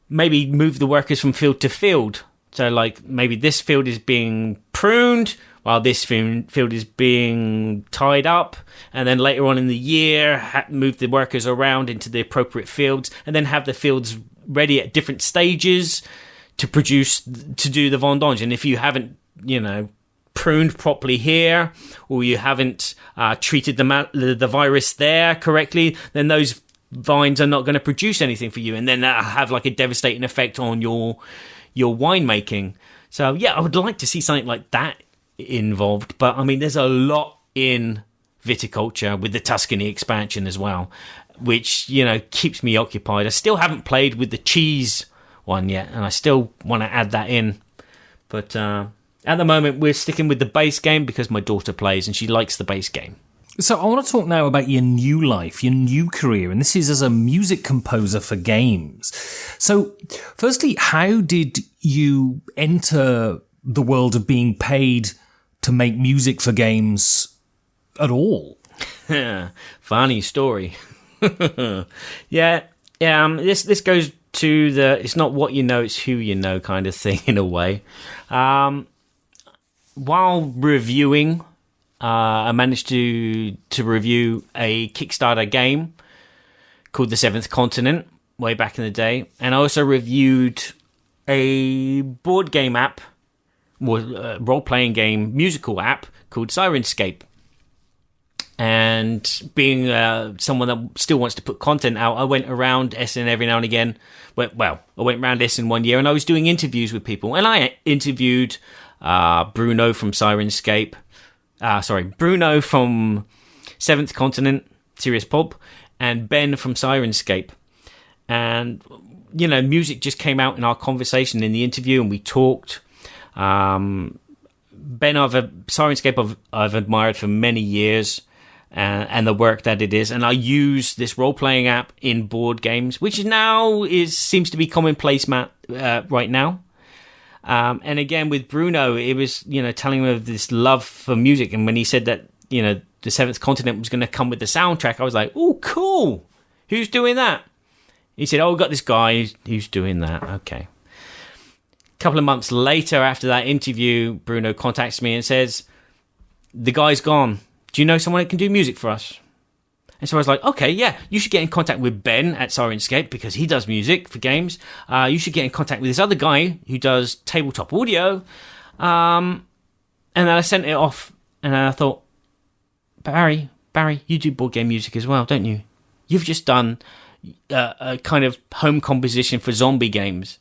maybe move the workers from field to field. So, maybe this field is being pruned while this field is being tied up, and then later on in the year, move the workers around into the appropriate fields, and then have the fields ready at different stages to do the vendange. And if you haven't, pruned properly here, or you haven't treated the virus there correctly, then those vines are not going to produce anything for you, and then that'll have a devastating effect on your winemaking. So yeah, I would like to see something like that involved, but I mean, there's a lot in viticulture with the Tuscany expansion as well, which keeps me occupied. I still haven't played with the cheese one yet, and I still want to add that in, but at the moment we're sticking with the base game because my daughter plays and she likes the base game. So I want to talk now about your new life, your new career, and this is as a music composer for games. So firstly, how did you enter the world of being paid to make music for games at all? Funny story. This goes to the it's not what you know, it's who you know kind of thing in a way. While reviewing, I managed to review a Kickstarter game called The Seventh Continent way back in the day, and I also reviewed a board game app, role-playing game musical app called Sirenscape. And being someone that still wants to put content out, I went around Essen every now and again. I went around Essen one year, and I was doing interviews with people, and I interviewed Bruno from Sirenscape. Bruno from Seventh Continent, Serious Pulp, and Ben from Sirenscape. And, music just came out in our conversation in the interview, and we talked. Ben, Sirenscape I've admired for many years, and the work that it is. And I use this role-playing app in board games, which seems to be commonplace right now. And again, with Bruno, it was, telling him of this love for music. And when he said that, the Seventh Continent was going to come with the soundtrack, I was like, oh, cool. Who's doing that? He said, oh, we've got this guy who's doing that. Okay. A couple of months later, after that interview, Bruno contacts me and says, the guy's gone. Do you know someone that can do music for us? And so I was like, okay, yeah, you should get in contact with Ben at Sirenscape because he does music for games. You should get in contact with this other guy who does tabletop audio. And then I sent it off, and I thought, Barry, you do board game music as well, don't you? You've just done a kind of home composition for zombie games.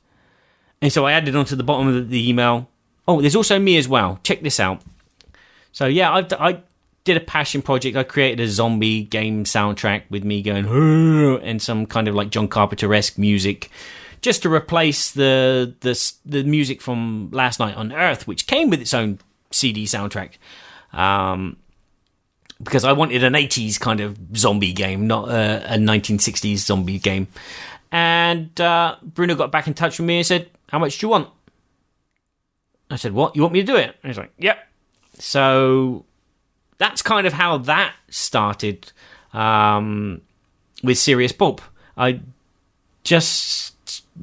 And so I added onto the bottom of the email, oh, there's also me as well. Check this out. So yeah, I did a passion project. I created a zombie game soundtrack with me going, and some kind of like John Carpenter-esque music, just to replace the music from Last Night on Earth, which came with its own CD soundtrack. Because I wanted an 80s kind of zombie game, not a 1960s zombie game. And Bruno got back in touch with me and said, how much do you want? I said, what? You want me to do it? And he's like, yep. So that's kind of how that started with Serious Pulp. I just,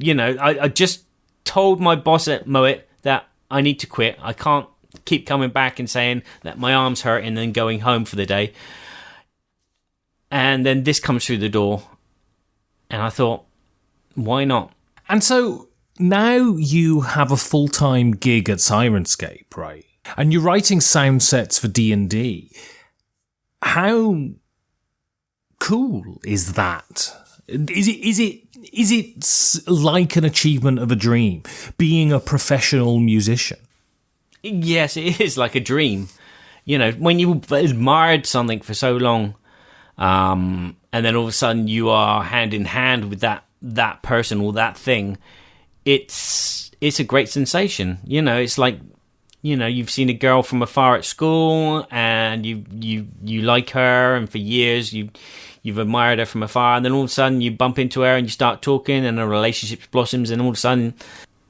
I just told my boss at Moet that I need to quit. I can't keep coming back and saying that my arm's hurt and then going home for the day. And then this comes through the door. And I thought, why not? And so now you have a full-time gig at Sirenscape, right? And you're writing sound sets for D&D. How cool is that? Is it like an achievement of a dream, being a professional musician? Yes, it is like a dream. When you've admired something for so long, and then all of a sudden you are hand in hand with that person or that thing, it's a great sensation. It's like, you've seen a girl from afar at school and you like her, and for years you've admired her from afar, and then all of a sudden you bump into her and you start talking and a relationship blossoms, and all of a sudden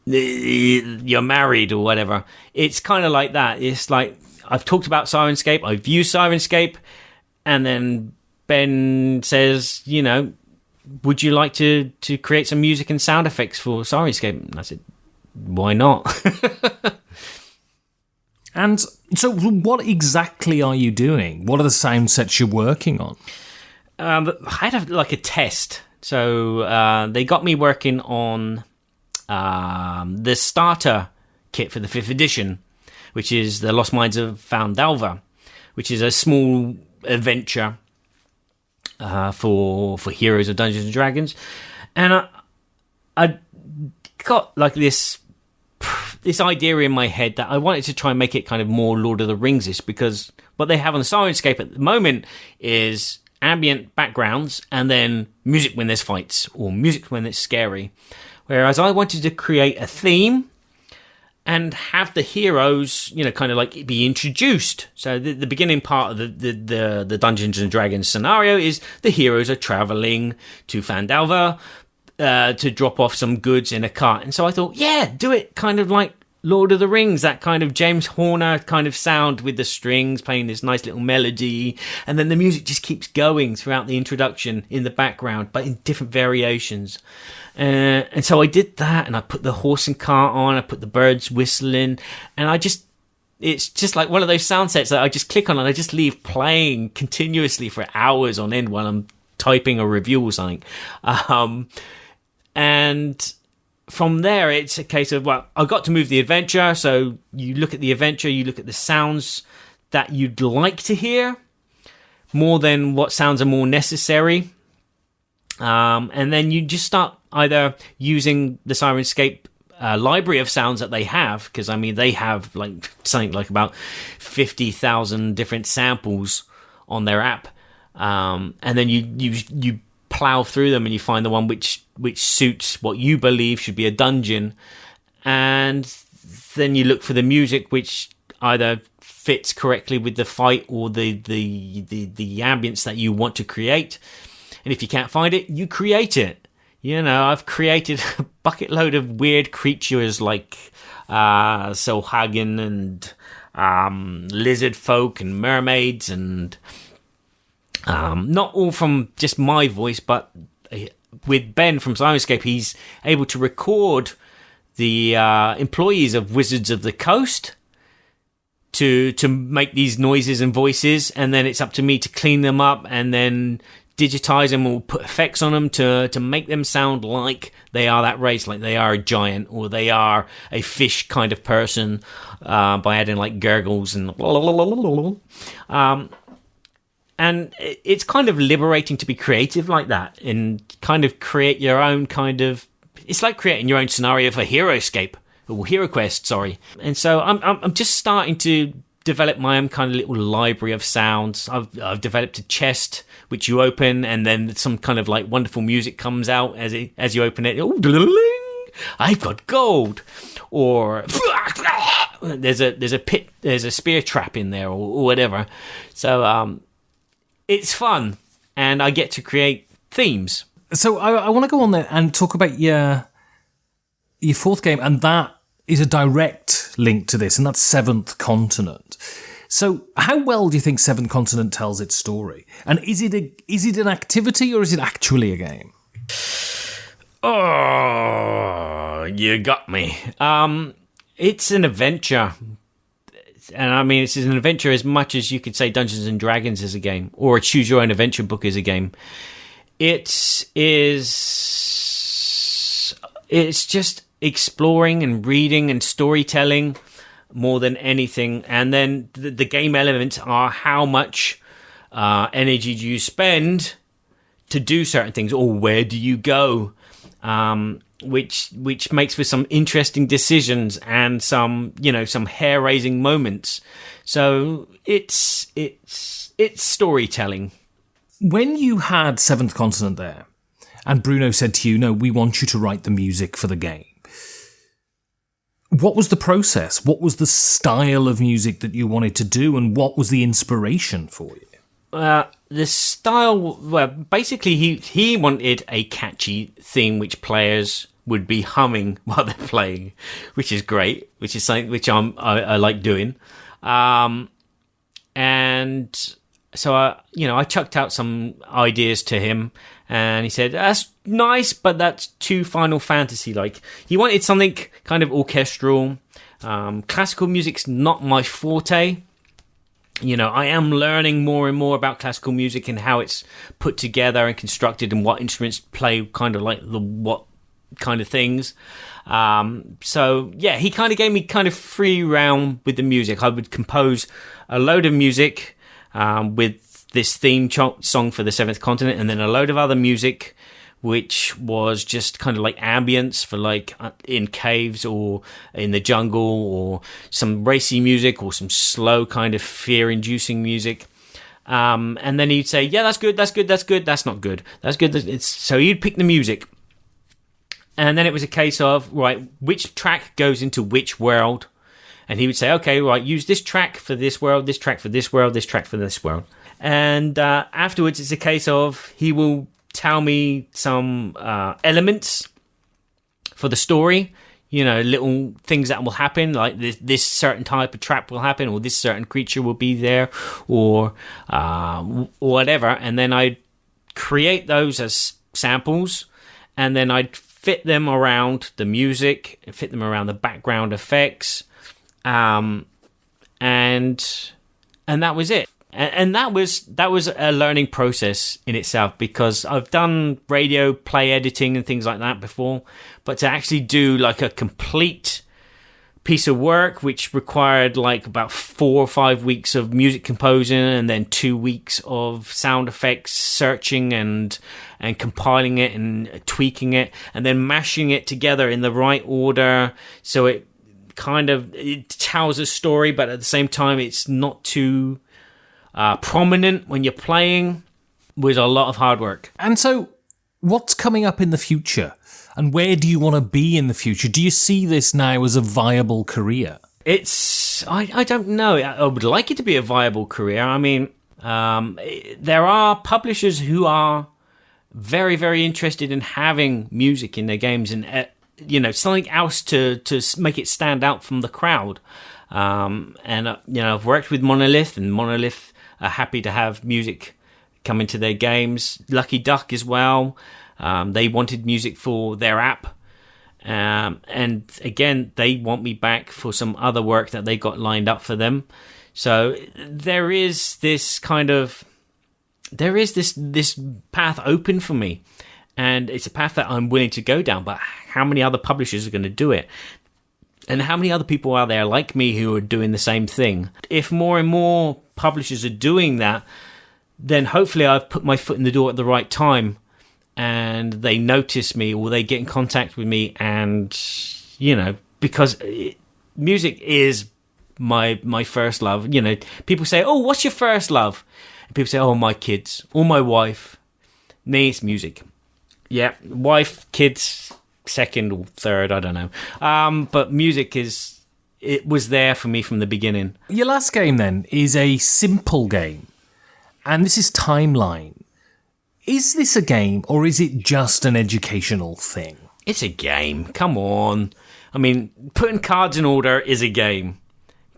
you're married or whatever. It's kind of like that. It's like, I've talked about Sirenscape, I've used Sirenscape, and then Ben says, would you like to create some music and sound effects for Sirenscape? And I said, why not? And so what exactly are you doing? What are the sound sets you're working on? I had a test. So they got me working on the starter kit for the 5th edition, which is the Lost Mines of Foundalva, which is a small adventure for heroes of Dungeons and Dragons. And I got like this idea in my head that I wanted to try and make it kind of more Lord of the Rings-ish, because what they have on Sirenscape at the moment is ambient backgrounds and then music when there's fights or music when it's scary. Whereas I wanted to create a theme and have the heroes, kind of like be introduced. So the beginning part of the Dungeons and Dragons scenario is the heroes are traveling to Phandalva to drop off some goods in a cart. And so I thought, yeah, do it kind of like Lord of the Rings, that kind of James Horner kind of sound with the strings playing this nice little melody. And then the music just keeps going throughout the introduction in the background, but in different variations. And so I did that, and I put the horse and cart on, I put the birds whistling, and it's just like one of those sound sets that I just click on and I just leave playing continuously for hours on end while I'm typing a review or something. And from there, it's a case of, well, I got to move the adventure. So you look at the adventure, you look at the sounds that you'd like to hear more than what sounds are more necessary. And then you just start either using the Sirenscape library of sounds that they have, because they have like something like about 50,000 different samples on their app, and then you plow through them and you find the one which suits what you believe should be a dungeon, and then you look for the music which either fits correctly with the fight or the ambience that you want to create. And if you can't find it, you create it. I've created a bucket load of weird creatures like Solhagen and lizard folk and mermaids, and not all from just my voice, but with Ben from Sirenscape, he's able to record the employees of Wizards of the Coast to make these noises and voices, and then it's up to me to clean them up and then digitize them or put effects on them to make them sound like they are that race, like they are a giant or they are a fish kind of person, by adding like gurgles and And it's kind of liberating to be creative like that and kind of create your own kind of... It's like creating your own scenario for HeroScape, or HeroQuest, sorry. And so I'm just starting to develop my own kind of little library of sounds. I've developed a chest which you open, and then some kind of like wonderful music comes out as you open it. Oh, I've got gold, or there's a spear trap in there, or whatever. So it's fun, and I get to create themes. So I want to go on there and talk about your fourth game, and that is a direct link to this, and that's Seventh Continent. So how well do you think Seventh Continent tells its story? And is it an activity, or is it actually a game? Oh, you got me. It's an adventure. And I mean, it's an adventure as much as you could say Dungeons and Dragons is a game, or a Choose Your Own Adventure book is a game. It's just exploring and reading and storytelling more than anything. And then the game elements are how much energy do you spend to do certain things, or where do you go, which makes for some interesting decisions and some hair-raising moments. So it's storytelling. When you had Seventh Continent there, and Bruno said to you, "No, we want you to write the music for the game," what was the process? What was the style of music that you wanted to do, and what was the inspiration for you? The style, well, basically he wanted a catchy theme which players would be humming while they're playing, which is great, which is something which I like doing. And so I chucked out some ideas to him, and he said, "That's nice, but that's too Final Fantasy like." He wanted something kind of orchestral. Classical music's not my forte. I am learning more and more about classical music and how it's put together and constructed, and what instruments play kind of like what kind of things. So yeah, he kind of gave me kind of free realm with the music. I would compose a load of music with this theme song for the Seventh Continent, and then a load of other music which was just kind of like ambience for like in caves or in the jungle, or some racy music, or some slow kind of fear-inducing music. And then he'd say, "Yeah, that's good, that's good, that's good, that's not good, that's good." So he'd pick the music. And then it was a case of, right, which track goes into which world? And he would say, "Okay, right, use this track for this world, this track for this world, this track for this world." And afterwards, it's a case of he will tell me some elements for the story, little things that will happen, like this certain type of trap will happen, or this certain creature will be there, or whatever. And then I'd create those as samples, and then I'd fit them around the music, fit them around the background effects, and that was it. And that was a learning process in itself, because I've done radio play editing and things like that before, but to actually do like a complete piece of work which required like about 4 or 5 weeks of music composing, and then 2 weeks of sound effects searching and compiling it and tweaking it, and then mashing it together in the right order so it tells a story, but at the same time it's not too prominent when you're playing, was a lot of hard work. And so what's coming up in the future, and where do you want to be in the future? Do you see this now as a viable career? I don't know. I would like it to be a viable career. I mean, there are publishers who are very, very interested in having music in their games, and something else to make it stand out from the crowd. I've worked with Monolith, and Monolith are happy to have music come into their games. Lucky Duck as well. They wanted music for their app. And again, they want me back for some other work that they got lined up for them. So there is this path open for me. And it's a path that I'm willing to go down. But how many other publishers are going to do it? And how many other people are there like me who are doing the same thing? If more and more publishers are doing that, then hopefully I've put my foot in the door at the right time, and they notice me or they get in contact with me, and because music is my first love. People say, "Oh, what's your first love?" And people say, "Oh, my kids or my wife." Me, it's music. Yeah, wife, kids, second or third, I don't know. But music it was there for me from the beginning. Your last game then is a simple game, and this is Timeline. Is this a game, or is it just an educational thing? It's a game. Come on. I mean, putting cards in order is a game.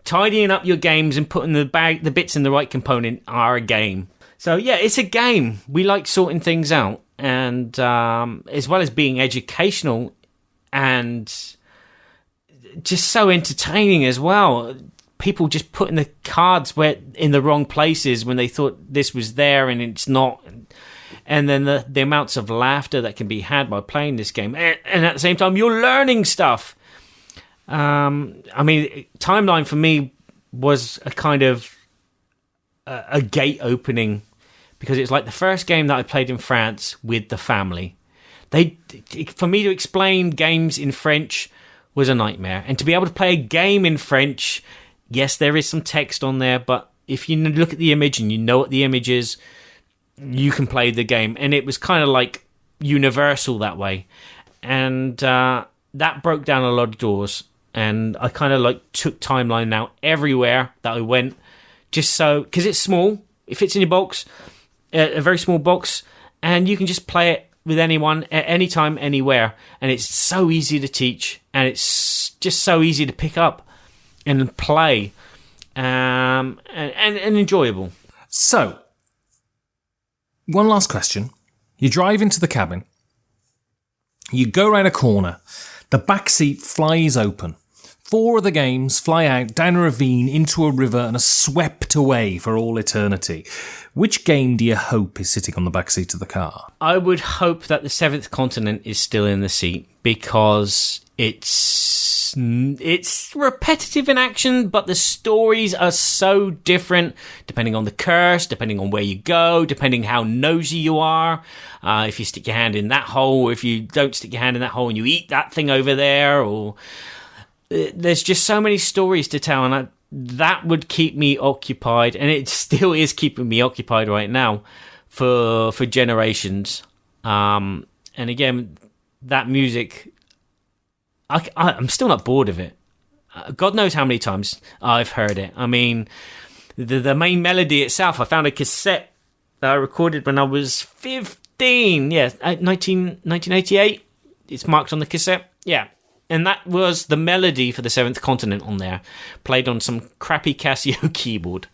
Tidying up your games and putting the bits in the right component are a game. So yeah, it's a game. We like sorting things out, and as well as being educational and just so entertaining as well. People just putting the cards in the wrong places when they thought this was there and it's not. And then the amounts of laughter that can be had by playing this game, and at the same time you're learning stuff. I mean, Timeline for me was a kind of a gate opening, because it's like the first game that I played in France with the family. For me to explain games in French was a nightmare, and to be able to play a game in French, yes, there is some text on there, but if you look at the image and you know what the image is, you can play the game. And it was kind of like universal that way, and that broke down a lot of doors. And I kind of like took Timeline now everywhere that I went, just so, because it's small, it fits in your box, a very small box, and you can just play it with anyone at any time, anywhere. And it's so easy to teach, and it's just so easy to pick up and play, and enjoyable. So, one last question. You drive into the cabin, you go around a corner, the back seat flies open. 4 of the games fly out down a ravine into a river and are swept away for all eternity. Which game do you hope is sitting on the back seat of the car? I would hope that the Seventh Continent is still in the seat, because it's repetitive in action, but the stories are so different depending on the curse, depending on where you go, depending how nosy you are. If you stick your hand in that hole, or if you don't stick your hand in that hole and you eat that thing over there, or there's just so many stories to tell, and that would keep me occupied, and it still is keeping me occupied right now for generations. And again, that music, I'm still not bored of it. God knows how many times I've heard it. I mean, the main melody itself, I found a cassette that I recorded when I was 15. Yeah, 1988. It's marked on the cassette. Yeah. And that was the melody for the Seventh Continent on there, played on some crappy Casio keyboard.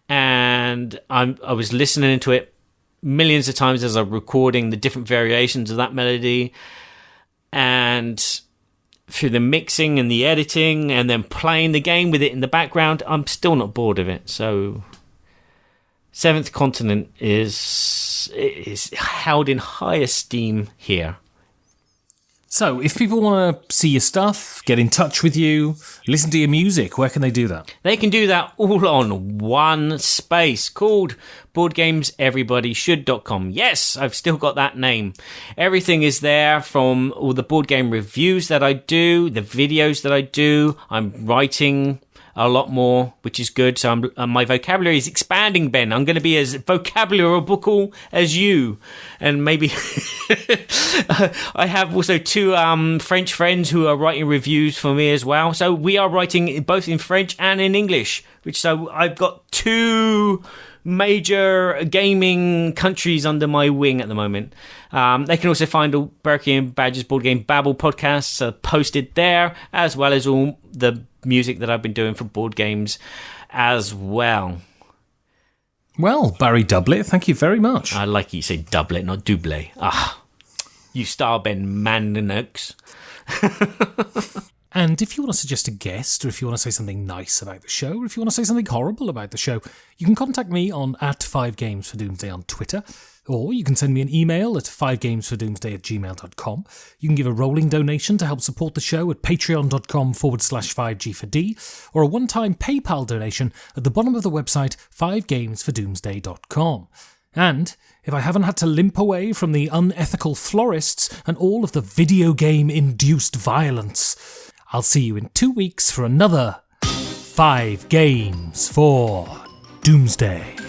And I was listening to it millions of times as I'm recording the different variations of that melody. And through the mixing and the editing and then playing the game with it in the background, I'm still not bored of it. So Seventh Continent is held in high esteem here. So, if people want to see your stuff, get in touch with you, listen to your music, where can they do that? They can do that all on one space called BoardGamesEverybodyShould.com. Yes, I've still got that name. Everything is there, from all the board game reviews that I do, the videos that I do. I'm writing a lot more, which is good. So my vocabulary is expanding, Ben. I'm going to be as vocabulary-bookal as you. And maybe I have also 2 French friends who are writing reviews for me as well. So we are writing both in French and in English. So I've got 2 major gaming countries under my wing at the moment. They can also find all Berkey and Badger's Board Game Babble podcasts posted there, as well as all the music that I've been doing for board games as well. Well, Barry Doublet, thank you very much. I like you say doublet, not double. You Starben Mandanux. And if you want to suggest a guest, or if you want to say something nice about the show, or if you want to say something horrible about the show, you can contact me on @5gamesfordoomsday on Twitter. Or you can send me an email at 5gamesfordoomsday@gmail.com. You can give a rolling donation to help support the show at patreon.com/5G4D, or a one-time PayPal donation at the bottom of the website 5gamesfordoomsday.com. And if I haven't had to limp away from the unethical florists and all of the video game-induced violence, I'll see you in 2 weeks for another 5 Games for Doomsday.